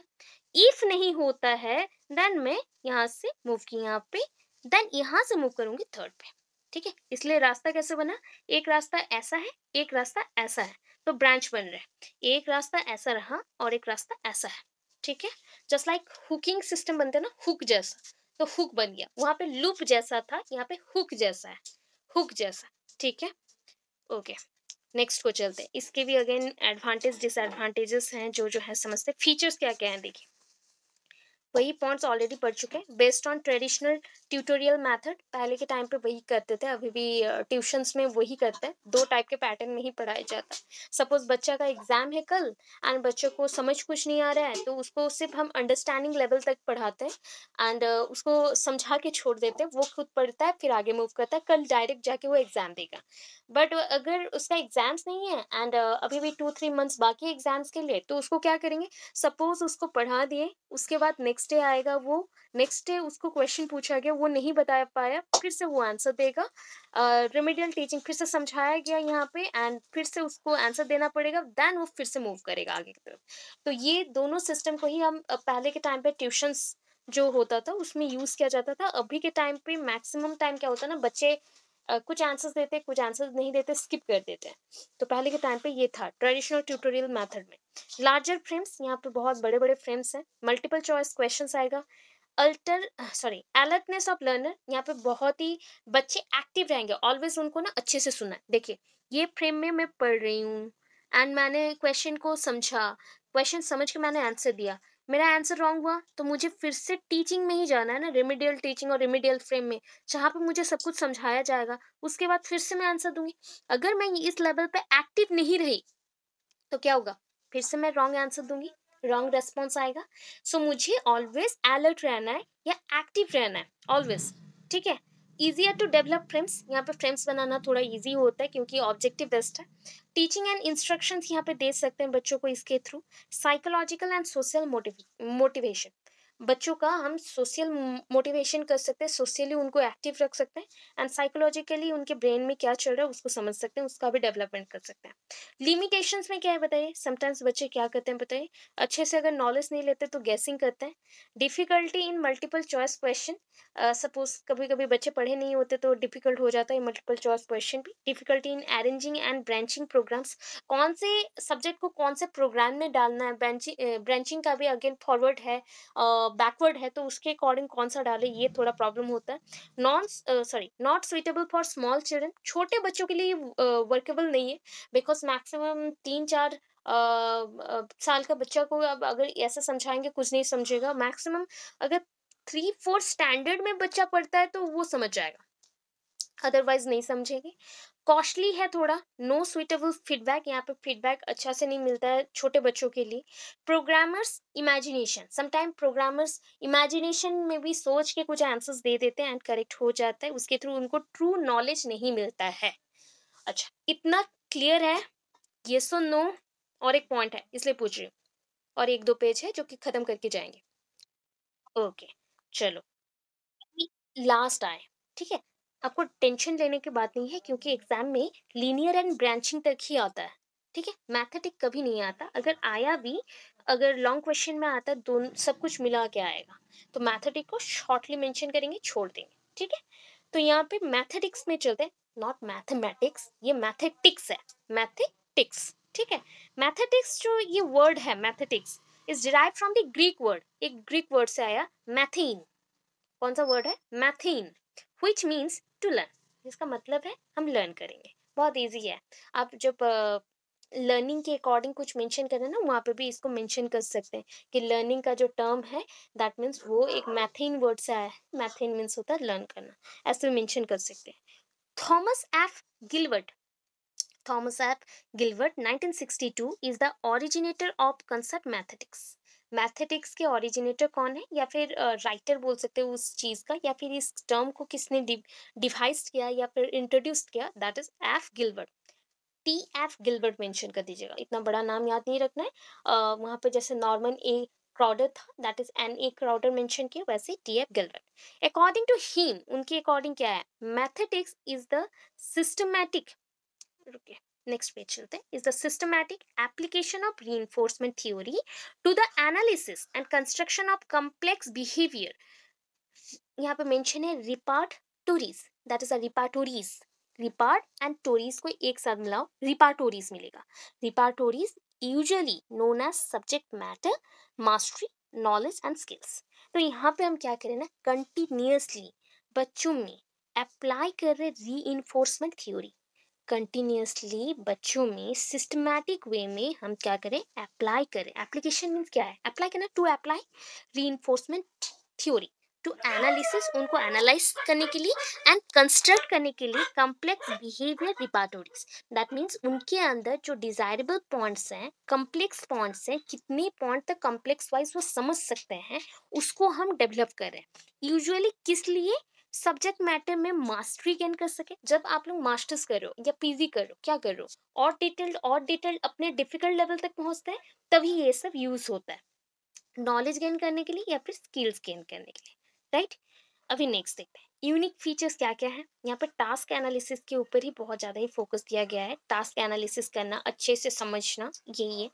इफ नहीं होता है देन मैं यहाँ से मूव की यहाँ पे, देन यहाँ से मूव करूंगी थर्ड पे, ठीक है। इसलिए रास्ता कैसे बना? एक रास्ता ऐसा है, एक रास्ता ऐसा है, तो ब्रांच बन रहे हैं। एक रास्ता ऐसा रहा और एक रास्ता ऐसा है, ठीक है। जस्ट लाइक हुकिंग सिस्टम बनते हैं ना, हुक जैसा, तो हुक बन गया, वहां पे लूप जैसा था, यहाँ पे हुक जैसा है, हुक जैसा, ठीक है। ओके, नेक्स्ट को चलते हैं। इसके भी अगेन एडवांटेज डिसएडवांटेजेस हैं, जो है समझते हैं। फीचर्स क्या क्या हैं देखिए, वही पॉइंट्स ऑलरेडी पढ़ चुके हैं। Based on traditional tutorial method, पहले के टाइम पे वही करते थे, अभी भी ट्यूशंस में वही करते हैं। 2 टाइप के पैटर्न में ही पढ़ाया जाता है। सपोज बच्चा का एग्जाम है कल एंड बच्चों को समझ कुछ नहीं आ रहा है, तो उसको सिर्फ हम अंडरस्टैंडिंग लेवल तक पढ़ाते हैं एंड उसको समझा के छोड़ देते हैं, वो खुद पढ़ता है फिर आगे मूव करता है, कल डायरेक्ट जाके वो एग्जाम देगा। बट अगर उसका एग्जाम्स नहीं है एंड अभी भी 2-3 मंथ्स बाकी एग्जाम्स के लिए, तो उसको क्या करेंगे, सपोज उसको पढ़ा दिए, उसके बाद नेक्स्ट डे आएगा, वो नेक्स्ट डे उसको क्वेश्चन पूछा गया, वो नहीं बता पाया, फिर से वो आंसर देगा, रेमेडियल टीचिंग फिर से समझाया गया यहाँ पे एंड फिर से उसको आंसर देना पड़ेगा, देन वो फिर से मूव करेगा आगे की तरफ। तो ये दोनों सिस्टम को ही हम पहले के टाइम पे ट्यूशंस जो होता था उसमें यूज किया जाता था। अभी के टाइम पे मैक्सिमम टाइम क्या होता है ना, बच्चे कुछ आंसर्स देते, कुछ आंसर्स नहीं देते, स्किप कर देते हैं। तो पहले के टाइम पे ये था ट्रेडिशनल ट्यूटोरियल मेथड में। लार्जर फ्रेम्स, यहाँ पे बहुत बड़े बड़े फ्रेम्स हैं, मल्टीपल चॉइस क्वेश्चंस आएगा, अलर्टनेस ऑफ लर्नर, यहाँ पे बहुत ही बच्चे एक्टिव रहेंगे, ऑलवेज उनको ना अच्छे से सुनना है। देखिए ये फ्रेम में मैं पढ़ रही हूँ एंड मैंने क्वेश्चन को समझा, क्वेश्चन समझ के मैंने आंसर दिया, मेरा आंसर रॉन्ग हुआ तो मुझे फिर से टीचिंग में ही जाना है ना, रेमेडियल टीचिंग और रेमेडियल फ्रेम में, जहाँ पे मुझे सब कुछ समझाया जाएगा, उसके बाद फिर से मैं आंसर दूंगी। अगर मैं इस लेवल पे एक्टिव नहीं रही तो क्या होगा, फिर से मैं रॉन्ग आंसर दूंगी, रॉन्ग रेस्पॉन्स आएगा। सो मुझे ऑलवेज अलर्ट रहना है या एक्टिव रहना है ऑलवेज, ठीक है। इजियर टू डेवलप फ्रेम्स, यहाँ पे फ्रेम्स बनाना थोड़ा इजी होता है क्योंकि ऑब्जेक्टिव बेस्ड है। टीचिंग एंड इंस्ट्रक्शंस यहाँ पे दे सकते हैं बच्चों को इसके through. Psychological and social motivation, बच्चों का हम सोशल मोटिवेशन कर सकते हैं, सोशली उनको एक्टिव रख सकते हैं एंड साइकोलॉजिकली उनके ब्रेन में क्या चल रहा है उसको समझ सकते हैं, उसका भी डेवलपमेंट कर सकते हैं। लिमिटेशंस में क्या है बताइए, समटाइम्स बच्चे क्या करते हैं बताइए, अच्छे से अगर नॉलेज नहीं लेते तो गैसिंग करते हैं। Difficulty in multiple choice question, suppose कभी कभी बच्चे पढ़े नहीं होते तो डिफिकल्ट हो जाता है मल्टीपल चॉइस क्वेश्चन भी। Difficulty in arranging and branching programs, कौन से सब्जेक्ट को कौन से प्रोग्राम में डालना है, ब्रांचिंग का भी अगेन फॉरवर्ड है, बैकवर्ड है, तो उसके अकॉर्डिंग कौन सा डाले, ये थोड़ा प्रॉब्लम होता है। Not suitable for small children, छोटे बच्चों के लिए वर्केबल नहीं है, बिकॉज मैक्सिमम 3-4 साल का बच्चा को अब अगर ऐसा समझाएंगे कुछ नहीं समझेगा। मैक्सिमम अगर 3-4 स्टैंडर्ड में बच्चा पढ़ता है तो वो समझ जाएगा, अदरवाइज नहीं समझेंगे। कॉस्टली है थोड़ा, नो सुइटेबल फीडबैक, यहाँ पे फीडबैक अच्छा से नहीं मिलता है छोटे बच्चों के लिए। Programmers imagination, sometime programmers imagination में भी सोच के कुछ आंसर्स दे देते हैं एंड करेक्ट हो जाता है, उसके थ्रू उनको ट्रू नॉलेज नहीं मिलता है। अच्छा, इतना क्लियर है? येस और नो, और एक पॉइंट है इसलिए पूछ रही हूँ, और 1-2 पेज है जो कि खत्म करके जाएंगे। ओके, चलो लास्ट आए, ठीक है। आपको टेंशन लेने की बात नहीं है क्योंकि एग्जाम में लीनियर एंड ब्रांचिंग तक ही आता है, ठीक है। मैथेटिक कभी नहीं आता, अगर आया भी, अगर लॉन्ग क्वेश्चन में आता है दोनों सब कुछ मिला के आएगा, तो मैथेटिक को शॉर्टली मेंशन करेंगे, छोड़ देंगे, ठीक है। तो यहाँ पे मैथेटिक्स में चलते हैं, नॉट मैथमेटिक्स, ये मैथेटिक्स है, मैथेटिक्स, ठीक है। मैथेटिक्स जो ये वर्ड है mathetics is derive from the Greek word, एक ग्रीक वर्ड से आया मैथीन। कौन सा वर्ड है? Mathein. which means to learn, जिसका मतलब है हम लर्न करेंगे। बहुत इजी है। आप जब लर्निंग के अकॉर्डिंग कुछ मेंशन करें ना, वहाँ पे भी इसको मेंशन कर सकते हैं कि लर्निंग का जो टर्म है दैट मीन्स वो एक मैथीन वर्ड से आया है। मैथीन मीन्स होता है लर्न करना, ऐसे मेंशन कर सकते हैं। Thomas F Gilbert, Thomas F. Gilbert 1962 is the originator of concept mathematics. मैथेटिक्स के ओरिजिनेटर कौन है, या फिर राइटर बोल सकते हो उस चीज का, या फिर इस टर्म को किसने डिवाइस किया या फिर इंट्रोड्यूस किया, that is F Gilbert. T F Gilbert mention कर दीजिएगा, इतना बड़ा नाम याद नहीं रखना है। वहाँ पे जैसे नॉर्मन ए क्राउडर था, that is N A Crowder mention किया, वैसे T F Gilbert. According to him, उनके अकॉर्डिंग क्या है, मैथेटिक्स इज द सिस्टमैटिक, रुकिए नेक्स्ट पेज चलते हैं, is the systematic application of reinforcement theory to the analysis and construction of complex behaviour. यहाँ पे मेंशन है repertories, that is a repertories, repert and tories को एक साथ मिलाओ, रिपार्टोरीज मिलेगा। Repertories usually known as subject matter, mastery, knowledge and skills. तो यहाँ पे हम क्या करें ना, कंटिन्यूअसली बच्चों में अप्लाई कर रहे रीइंफोर्समेंट थ्योरी, कंटिन्यूअसली बच्चों में सिस्टमैटिक वे में हम क्या करें, अप्लाई करें। एप्लीकेशन मीन्स क्या है, अप्लाई करना, to apply reinforcement theory to analysis, उनको एनालाइज करने के लिए, एंड कंस्ट्रक्ट करने के लिए complex behaviour repertoires. That means उनके अंदर जो डिजायरेबल पॉइंट्स हैं, कॉम्प्लेक्स पॉइंट्स हैं, कितने पॉइंट तक कॉम्प्लेक्स वाइज वो समझ सकते हैं, उसको हम डेवलप करें। यूजुअली किस लिए, सब्जेक्ट मैटर में मास्टरी गेन कर सके। जब आप लोग मास्टर्स करो या पीजी करो, क्या करो, और डिटेल्ड अपने डिफिकल्ट लेवल तक पहुंचते हैं, तभी ये सब यूज होता है, नॉलेज गेन करने के लिए या फिर स्किल्स गेन करने के लिए, राइट। अभी नेक्स्ट देखते हैं यूनिक फीचर्स क्या क्या है। यहाँ पे टास्क एनालिसिस के ऊपर ही बहुत ज़्यादा ही फोकस दिया गया है, टास्क एनालिसिस करना, अच्छे से समझना, यही है।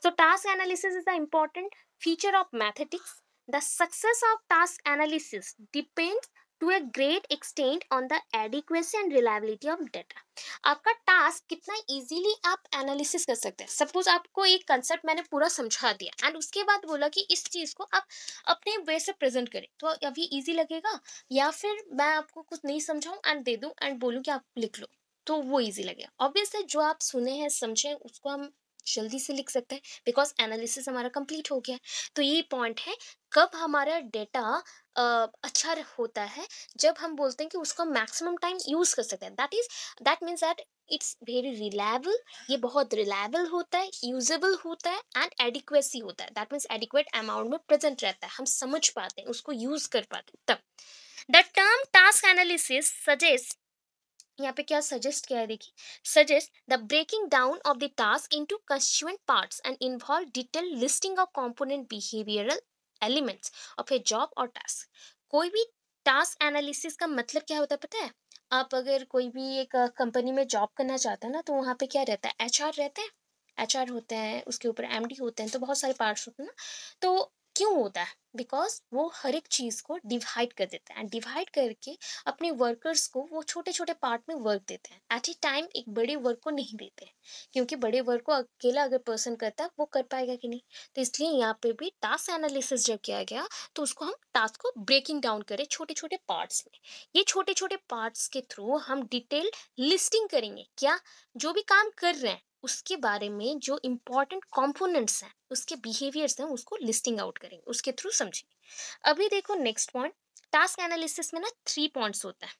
So task analysis is the important feature of mathetics. The success of task analysis depends to a great extent on the adequacy and reliability of data। आपका टास्क कितना इजीली आप एनालिसिस कर सकते हैं। सपोज आपको एक कंसेप्ट मैंने पूरा समझा दिया एंड उसके बाद बोला कि इस चीज़ को आप अपने वे से प्रेजेंट करें, तो अभी इजी लगेगा, या फिर मैं आपको कुछ नहीं समझाऊं एंड दे दूं एंड बोलूं कि आप लिख लो, तो वो इजी लगेगा। ऑब्वियसली जो आप सुने हैं समझे उसको हम जल्दी से लिख सकते हैं, बिकॉज एनालिसिस हमारा कंप्लीट हो गया है। तो ये पॉइंट है, कब हमारा डेटा अच्छा होता है, जब हम बोलते हैं कि उसको मैक्सिमम टाइम यूज कर सकते हैं, that means that it's very reliable, ये बहुत रिलायबल होता है, यूजेबल होता है, एंड एडिक्वेसी होता है, दैट मीन्स एडिक्वेट अमाउंट में प्रेजेंट रहता है, हम समझ पाते हैं, उसको यूज कर पाते हैं तब। The term task analysis suggest, यहाँ पे क्या सजेस्ट किया है देखिए, suggest the breaking down of the task into constituent parts and involve detail listing of component behavioural elements of a job और टास्क। कोई भी टास्क एनालिसिस का मतलब क्या होता है पता है, आप अगर कोई भी एक कंपनी में जॉब करना चाहते हैं ना, तो वहाँ पे क्या रहता है, एचआर रहते हैं, एचआर होते हैं, उसके ऊपर एमडी होते हैं, तो बहुत सारे पार्ट्स होते हैं ना। तो क्यों होता है, बिकॉज वो हर एक चीज़ को डिवाइड कर देते हैं, डिवाइड करके अपने वर्कर्स को वो छोटे छोटे पार्ट में वर्क देते हैं, एट ए टाइम एक बड़े वर्क को नहीं देते हैं, क्योंकि बड़े वर्क को अकेला अगर पर्सन करता है वो कर पाएगा कि नहीं। तो इसलिए यहाँ पे भी टास्क एनालिसिस जब किया गया, तो उसको हम टास्क को ब्रेकिंग डाउन करें छोटे छोटे पार्ट्स में। ये छोटे छोटे पार्ट्स के थ्रू हम डिटेल लिस्टिंग करेंगे, क्या जो भी काम कर रहे हैं उसके बारे में, जो इंपॉर्टेंट कंपोनेंट्स हैं, उसके बिहेवियर्स हैं, उसको लिस्टिंग आउट करेंगे, उसके थ्रू समझेंगे। अभी देखो नेक्स्ट पॉइंट, टास्क एनालिसिस में ना 3 पॉइंट्स होता है,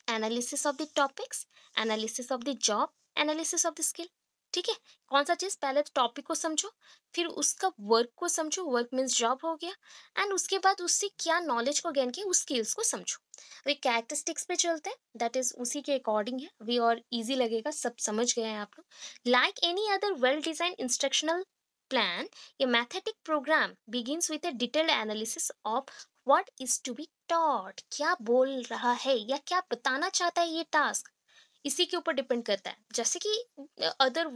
analysis of the topics, analysis of the job, analysis of the skill. ठीक है, कौन सा चीज, पहले तो टॉपिक को समझो, फिर उसका वर्क को समझो, वर्क मीन्स जॉब हो गया, एंड उसके बाद उससे क्या नॉलेज को गेन किया, उस स्किल्स को समझो। वे कैरेक्टरिस्टिक्स पे चलते हैं, दैट इज उसी के अकॉर्डिंग है, वी और इजी लगेगा, सब समझ गए हैं आप लोग। Like any other well design instructional plan, ये mathetic program begins with a detailed analysis of what is to be taught, क्या बोल रहा है या क्या बताना चाहता है ये टास्क, इसी के ऊपर डिपेंड करता है। जैसे कि other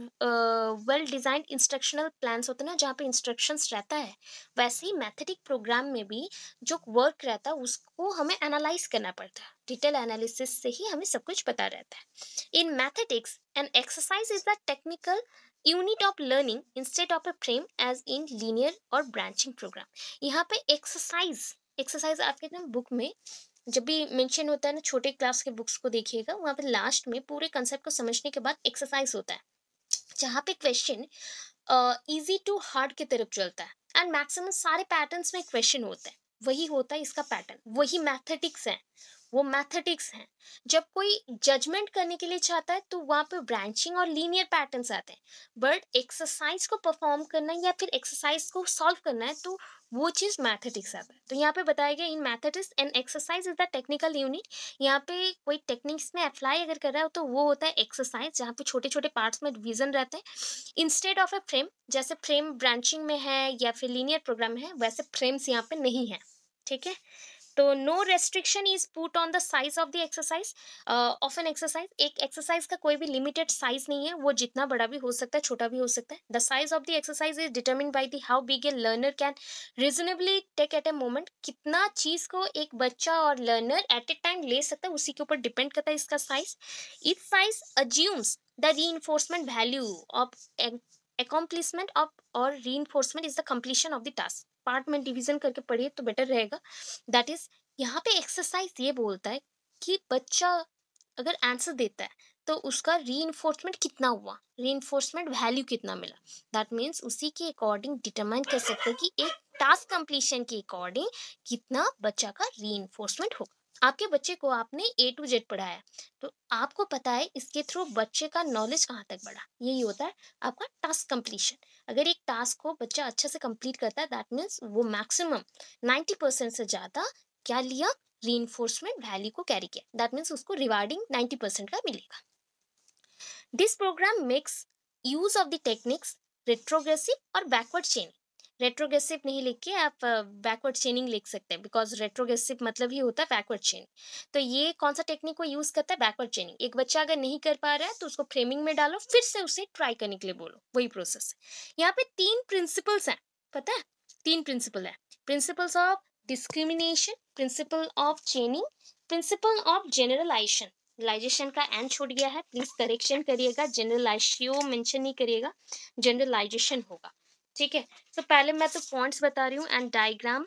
well designed instructional plans होते हैं ना, जहाँ पे इंस्ट्रक्शंस रहता है, वैसे ही मैथेटिक प्रोग्राम में भी जो वर्क रहता है उसको हमें एनालाइज करना पड़ता है, डिटेल एनालिसिस से ही हमें सब कुछ पता रहता है। In mathetics an exercise is the technical unit of learning instead of a frame as in linear और ब्रांचिंग प्रोग्राम। यहाँ पे एक्सरसाइज, एक्सरसाइज आपके ना बुक में जब भी मेंशन होता है ना, छोटे क्लास के बुक्स को देखिएगा, वहाँ पे लास्ट में पूरे कंसेप्ट को समझने के बाद एक्सरसाइज होता है, जहाँ पे क्वेश्चन इजी टू हार्ड की तरफ चलता है, एंड मैक्सिमम सारे पैटर्न्स में क्वेश्चन होता है, वही होता है इसका पैटर्न, वही मैथमेटिक्स है, वो मैथमेटिक्स है। जब कोई जजमेंट करने के लिए चाहता है तो वहाँ पे ब्रांचिंग और लीनियर पैटर्न्स आते हैं, बट एक्सरसाइज को परफॉर्म करना है या फिर एक्सरसाइज को सॉल्व करना है तो वो चीज़ मैथमेटिक्स आता है। तो यहाँ पे बताया गया, in mathematics and exercise is the technical unit. यहाँ पे कोई टेक्निक्स में अप्लाई अगर कर रहा हो तो वो होता है एक्सरसाइज, जहाँ पे छोटे छोटे पार्ट्स में डिवीजन रहते हैं, इंस्टेड ऑफ ए फ्रेम। जैसे फ्रेम ब्रांचिंग में है या फिर लीनियर प्रोग्राम में है, वैसे फ्रेम्स यहाँ पे नहीं है, ठीक है। तो no restriction is put on the size of the exercise of an exercise. एक एक्सरसाइज का कोई भी लिमिटेड साइज नहीं है, वो जितना बड़ा भी हो सकता है, छोटा भी हो सकता है। The size of the exercise is determine by the how big a learner can reasonably take at a moment. कितना चीज को एक बच्चा और लर्नर एट ए टाइम ले सकता है, उसी के ऊपर डिपेंड करता है इसका size. Etch size assumes the reinforcement value of accomplishment of or reinforcement is the completion of the task। Part में डिवीजन करके पढ़िए तो बेटर रहेगा। दैट इज, यहाँ पे एक्सरसाइज ये बोलता है कि बच्चा अगर आंसर देता है तो उसका रीइंफोर्समेंट कितना हुआ, रीइंफोर्समेंट वैल्यू कितना मिला। दैट मीन्स उसी के अकॉर्डिंग डिटरमाइन कर सकते हैं कि एक टास्क कंप्लीशन के अकॉर्डिंग कितना बच्चा का रीइंफोर्समेंट होगा। आपके बच्चे को आपने A to Z पढ़ाया, तो आपको पता है इसके थ्रू बच्चे का नॉलेज कहाँ तक बढ़ा। यही होता है आपका टास्क कंप्लीशन। अगर एक टास्क को बच्चा अच्छे से कंप्लीट करता है, दैट मीन्स वो मैक्सिमम 90% से ज़्यादा क्या लिया, रीइंफोर्समेंट वैल्यू को कैरी किया। दैट मीन्स उसको रिवार्डिंग 90% का मिलेगा। This program makes use of the techniques retrogressive और बैकवर्ड चेनिंग। रेट्रोग्रेसिव नहीं लिख के आप बैकवर्ड चेनिंग लिख सकते हैं, बिकॉज रेट्रोग्रेसिव मतलब ही होता है बैकवर्ड चेनिंग। तो ये कौन सा टेक्निक को यूज करता है, बैकवर्ड चेनिंग। एक बच्चा अगर नहीं कर पा रहा है तो उसको फ्रेमिंग में डालो, फिर से उसे ट्राई करने के लिए बोलो, वही प्रोसेस है। यहाँ पे 3 प्रिंसिपल्स हैं, पता है 3 प्रिंसिपल है। Principles of discrimination, principle of chaining, principle of generalisation. Generalisation का एंड छूट गया है, प्लीज करेक्शन करिएगा, जनरलाइजेशन मेंशन नहीं करिएगा, जनरलाइजेशन होगा, ठीक है। तो पहले मैं तो पॉइंट्स बता रही हूँ एंड डायग्राम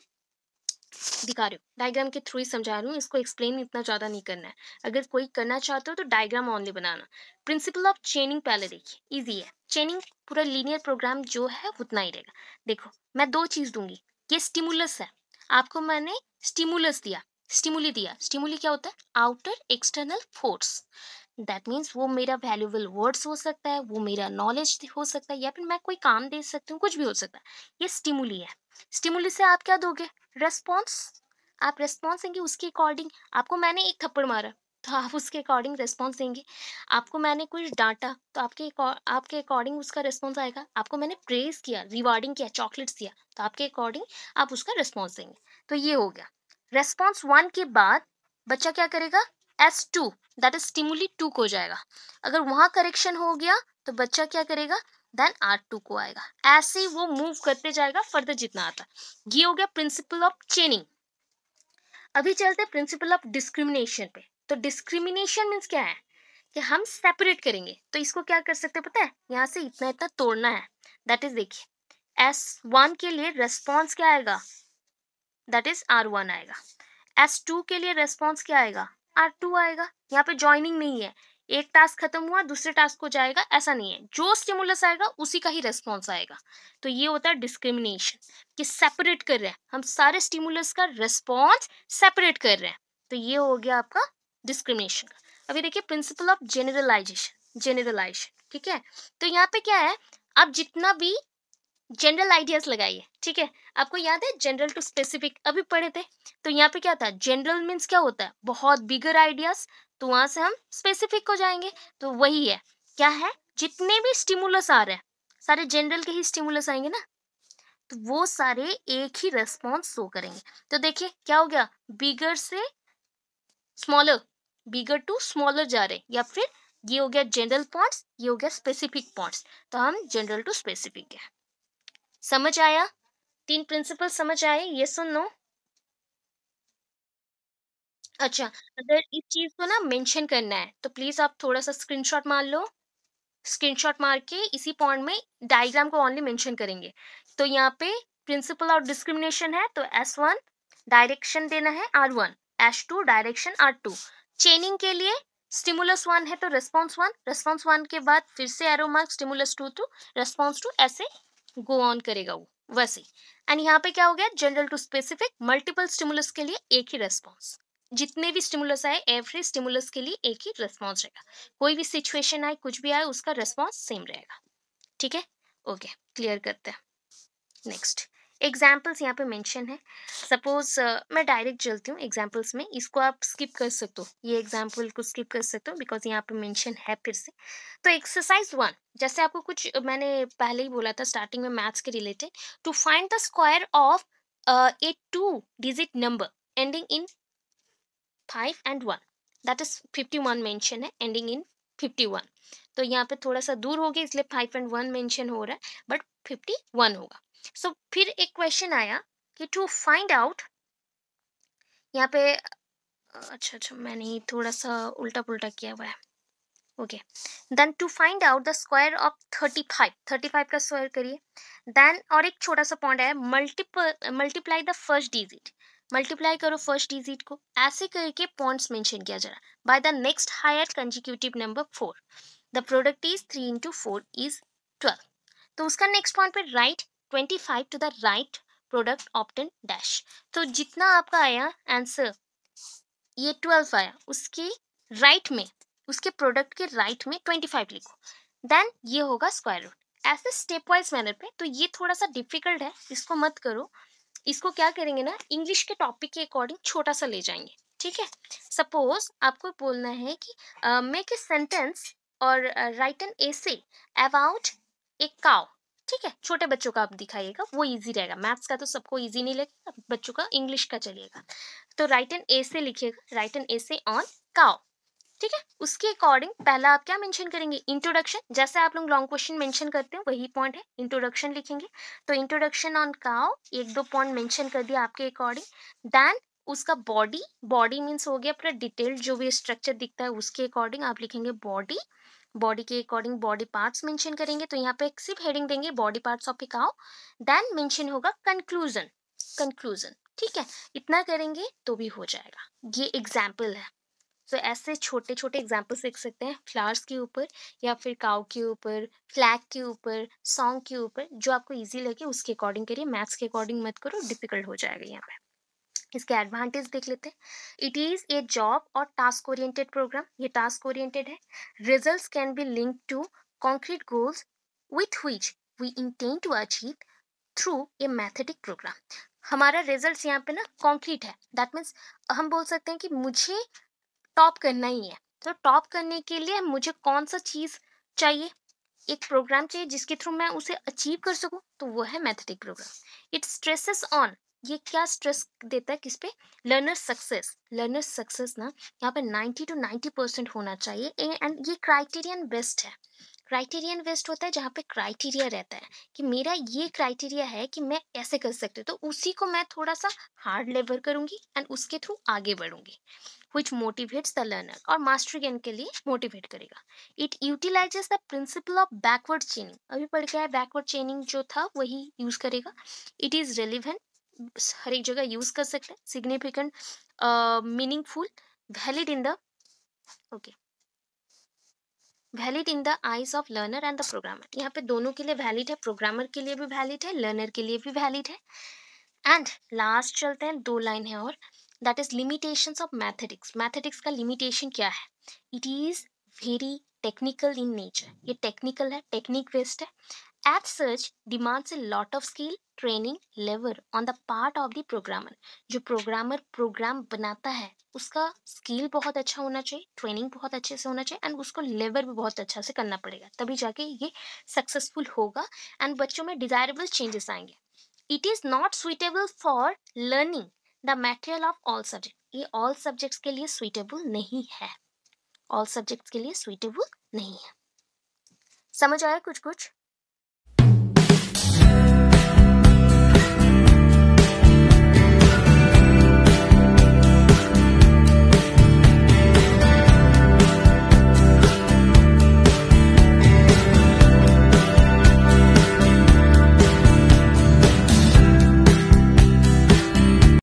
दिखा रही हूँ, डायग्राम के थ्रू ही समझा रही हूँ, इसको एक्सप्लेन इतना ज़्यादा नहीं करना है। अगर कोई करना चाहते हो तो diagram only banana. Principal of चेनिंग पहले देखिए, इजी है। चेनिंग पूरा लीनियर प्रोग्राम जो है उतना ही रहेगा। देखो मैं 2 चीज़ दूंगी, ये स्टिमुलस है, आपको मैंने स्टिमुलस दिया, स्टिमुली दिया। स्टिमुली क्या होता है, outer external force. That means वो मेरा वैल्यूबल वर्ड्स हो सकता है, वो मेरा नॉलेज हो सकता है, या फिर मैं कोई काम दे सकती हूँ, कुछ भी हो सकता है। ये स्टिमुली है। स्टिमुली से आप क्या दोगे, रेस्पॉन्स। आप रेस्पॉन्स देंगे उसके अकॉर्डिंग। आपको मैंने एक थप्पड़ मारा तो आप उसके अकॉर्डिंग रेस्पॉन्स देंगे। आपको मैंने कुछ डांटा तो आपके अकॉर्डिंग उसका रेस्पॉन्स आएगा। आपको मैंने प्रेज किया, रिवार्डिंग किया, चॉकलेट्स दिया, तो आपके अकॉर्डिंग आप उसका रेस्पॉन्स देंगे। तो ये हो गया रेस्पॉन्स 1 के बाद बच्चा क्या करेगा, S2 दैट इज स्टिमुली 2 को जाएगा। अगर वहां करेक्शन हो गया तो बच्चा क्या करेगा, देन R2 को आएगा। ऐसे ही वो मूव करते जाएगा फर्दर जितना आता। ये हो गया प्रिंसिपल ऑफ चेनिंग। अभी चलते हैं प्रिंसिपल ऑफ डिस्क्रिमिनेशन पे। तो डिस्क्रिमिनेशन मीन्स क्या है कि हम सेपरेट करेंगे। तो इसको क्या कर सकते हैं पता है, यहाँ से इतना इतना तोड़ना है। दैट इज देखिए S1 के लिए रेस्पॉन्स क्या आएगा, दैट इज R1 आएगा। S2 के लिए रेस्पॉन्स क्या आएगा, R2 आएगा। यहाँ पे ज्वाइनिंग नहीं है, एक टास्क खत्म हुआ दूसरे टास्क को जाएगा, ऐसा नहीं है। जो स्टिमुलस आएगा उसी का ही रेस्पॉन्स आएगा। तो ये होता है डिस्क्रिमिनेशन, कि सेपरेट कर रहे हैं हम, सारे स्टिमुलस का रेस्पॉन्स सेपरेट कर रहे हैं। तो ये हो गया आपका डिस्क्रिमिनेशन का। अभी देखिए प्रिंसिपल ऑफ जनरलाइजेशन, जनरलाइजेशन, ठीक है। तो यहाँ पे क्या है, आप जितना भी जनरल आइडियाज लगाइए, ठीक है। आपको याद है जनरल टू स्पेसिफिक अभी पढ़े थे। तो यहाँ पे क्या था, जनरल मीन्स क्या होता है, बहुत बिगर आइडियाज, तो वहां से हम स्पेसिफिक को जाएंगे। तो वही है, क्या है, जितने भी स्टिमुलस आ रहे हैं सारे जनरल के ही स्टिमुलस आएंगे ना, तो वो सारे एक ही रेस्पॉन्स शो करेंगे। तो देखिए क्या हो गया, बिगर से स्मॉलर, बिगर टू स्मॉलर जा रहे, या फिर ये हो गया जनरल पॉइंट्स, ये हो गया स्पेसिफिक पॉइंट्स। तो हम जनरल टू स्पेसिफिक है। समझ आया, 3 प्रिंसिपल समझ आए, ये सुन लो। अच्छा, अगर इस चीज को ना मेंशन करना है तो प्लीज आप थोड़ा सा स्क्रीनशॉट मार लो। स्क्रीनशॉट मार के इसी पॉइंट में डायग्राम को ओनली मेंशन करेंगे। तो यहाँ पे प्रिंसिपल ऑफ डिस्क्रिमिनेशन है तो S1, डायरेक्शन देना है R1, H2 डायरेक्शन R2। चेनिंग के लिए स्टिमुलस 1 है तो रेस्पॉन्स 1 के बाद फिर से arrow mark stimulus 2 to response 2, ऐसे गो ऑन करेगा वो वैसे। एंड यहाँ पे क्या हो गया, general to specific, multiple stimulus के लिए एक ही रेस्पॉन्स। जितने भी स्टिमुलस आए एवरी स्टिमुलस के लिए एक ही रेस्पॉन्स रहेगा। कोई भी सिचुएशन आए कुछ भी आए उसका रेस्पॉन्स सेम रहेगा। ठीक है, ओके, क्लियर करते हैं। नेक्स्ट एग्जाम्पल्स यहाँ पे मेंशन है। सपोज मैं डायरेक्ट चलती हूँ एग्जाम्पल्स में, इसको आप स्किप कर सकते हो, ये एग्जाम्पल को स्किप कर सकते हो बिकॉज यहाँ पे मेंशन है फिर से। तो एक्सरसाइज 1, जैसे आपको कुछ मैंने पहले ही बोला था स्टार्टिंग में मैथ्स के related, to find the square of a 2 digit number ending in 5 and 1, that is 51 mention है, एंडिंग इन 51। तो यहाँ पे थोड़ा सा दूर हो गया इसलिए 5 and 1 मेंशन हो रहा है, बट 51 होगा। सो फिर एक क्वेश्चन आया कि टू फाइंड आउट, यहाँ पे अच्छा मैंने थोड़ा सा उल्टा पुल्टा किया हुआ है। Okay, then to find out the square of 35 का स्क्वायर करिए। देन और एक छोटा सा पॉइंट है, multiply the first digit, multiply करो फर्स्ट डिजिट को, ऐसे करके पॉइंट्स मेंशन किया जा रहा है। By the next higher consecutive number 4, the product is 3 into 4 is 12। तो उसका नेक्स्ट पॉइंट पे write 25 to the right product obtain dash. तो जितना आपका आया आंसर, ये 12 आया, उसके राइट में, उसके प्रोडक्ट के राइट में 25 लिखो, देन ये होगा स्क्वायर रूट, ऐसे स्टेप वाइज मैनर पे। तो ये थोड़ा सा डिफिकल्ट है, इसको मत करो। इसको क्या करेंगे ना, इंग्लिश के टॉपिक के अकॉर्डिंग छोटा सा ले जाएंगे। ठीक है, सपोज आपको बोलना है कि मेक ए सेंटेंस और right an essay about a cow. ठीक है, छोटे बच्चों का आप दिखाइएगा, वो इजी रहेगा। मैथ्स का तो सबको इजी नहीं लगेगा, बच्चों का इंग्लिश का चलिएगा। तो राइट एन एसे लिखिएगा, right an essay on cow. ठीक है, उसके अकॉर्डिंग पहला आप क्या मेंशन करेंगे, इंट्रोडक्शन। जैसे आप लोग लॉन्ग क्वेश्चन मेंशन करते हैं वही पॉइंट है, इंट्रोडक्शन लिखेंगे। तो इंट्रोडक्शन ऑन काउ, एक दो पॉइंट मेंशन कर दिया आपके अकॉर्डिंग। देन उसका बॉडी, बॉडी मीन्स हो गया पूरा डिटेल्ड जो भी स्ट्रक्चर दिखता है उसके अकॉर्डिंग आप लिखेंगे बॉडी। बॉडी के अकॉर्डिंग बॉडी पार्ट्स मेंशन करेंगे, तो यहाँ पे सिर्फ हेडिंग देंगे body parts of a cow. Then mention होगा कंक्लूजन, कंक्लूजन। ठीक है, इतना करेंगे तो भी हो जाएगा। ये एग्जाम्पल है। तो ऐसे छोटे छोटे एग्जाम्पल्स लिख सकते हैं फ्लावर्स के ऊपर, या फिर काउ के ऊपर, फ्लैग के ऊपर, सॉन्ग के ऊपर, जो आपको इजी लगे उसके अकॉर्डिंग करिए। मैथ्स के अकॉर्डिंग मत करो, डिफिकल्ट हो जाएगा यहाँ पे। इसके एडवांटेज देख लेते हैं। इट इज ए जॉब और टास्क ओरिएंटेड प्रोग्राम, ये टास्क ओरिएंटेड है। Results can be linked to concrete goals with which we intend to achieve through a mathetic program. हमारा रिजल्ट यहाँ पे ना कॉन्क्रीट है, दैट मीन्स हम बोल सकते हैं कि मुझे टॉप करना ही है। तो टॉप करने के लिए मुझे कौन सा चीज चाहिए, एक प्रोग्राम चाहिए जिसके थ्रू मैं उसे अचीव कर सकूं, तो वो है मैथेटिक प्रोग्राम। इट स्ट्रेसेस ऑन, ये क्या स्ट्रेस देता है किस पे, लर्नर सक्सेस। लर्नर सक्सेस ना यहाँ पे 90 to 90% होना चाहिए। एंड ये क्राइटेरियन बेस्ड है, क्राइटेरियन बेस्ड होता है जहाँ पे क्राइटेरिया रहता है कि मेरा ये क्राइटेरिया है कि मैं ऐसे कर सकती हूँ, तो उसी को मैं थोड़ा सा हार्ड लेवल करूंगी एंड उसके थ्रू आगे बढ़ूंगी, which motivates the learner, और मास्टरी गेन के लिए मोटिवेट करेगा। It utilises the principle of backward चेनिंग, अभी पढ़ के आया बैकवर्ड चेनिंग जो था वही यूज करेगा। इट इज रेलिवेंट, हर एक जगह यूज कर सकते हैं। Significant, meaningful, valid in the, okay, valid in the eyes of learner and the programmer. यहाँ पे दोनों के लिए वैलिड है, प्रोग्रामर के लिए भी वैलिड है, लर्नर के लिए भी वैलिड है। एंड लास्ट चलते हैं, 2 लाइन है और, that is limitations of mathetics. Mathetics का लिमिटेशन क्या है, it is very technical in nature, ये टेक्निकल है, टेक्निक बेस्ड है। At such demands a lot of skill, training, लेवर on the part of the programmer. जो प्रोग्रामर प्रोग्राम बनाता है उसका स्किल बहुत अच्छा होना चाहिए, ट्रेनिंग बहुत अच्छे से होना चाहिए, एंड उसको लेवर भी बहुत अच्छा से करना पड़ेगा, तभी जाके ये सक्सेसफुल होगा एंड बच्चों में डिजायरेबल चेंजेस आएंगे। It is not suitable for learning the material of all subject, ये ऑल सब्जेक्ट्स के लिए सुइटेबल नहीं है, ऑल सब्जेक्ट्स के लिए सुइटेबल नहीं है। समझ आया कुछ कुछ?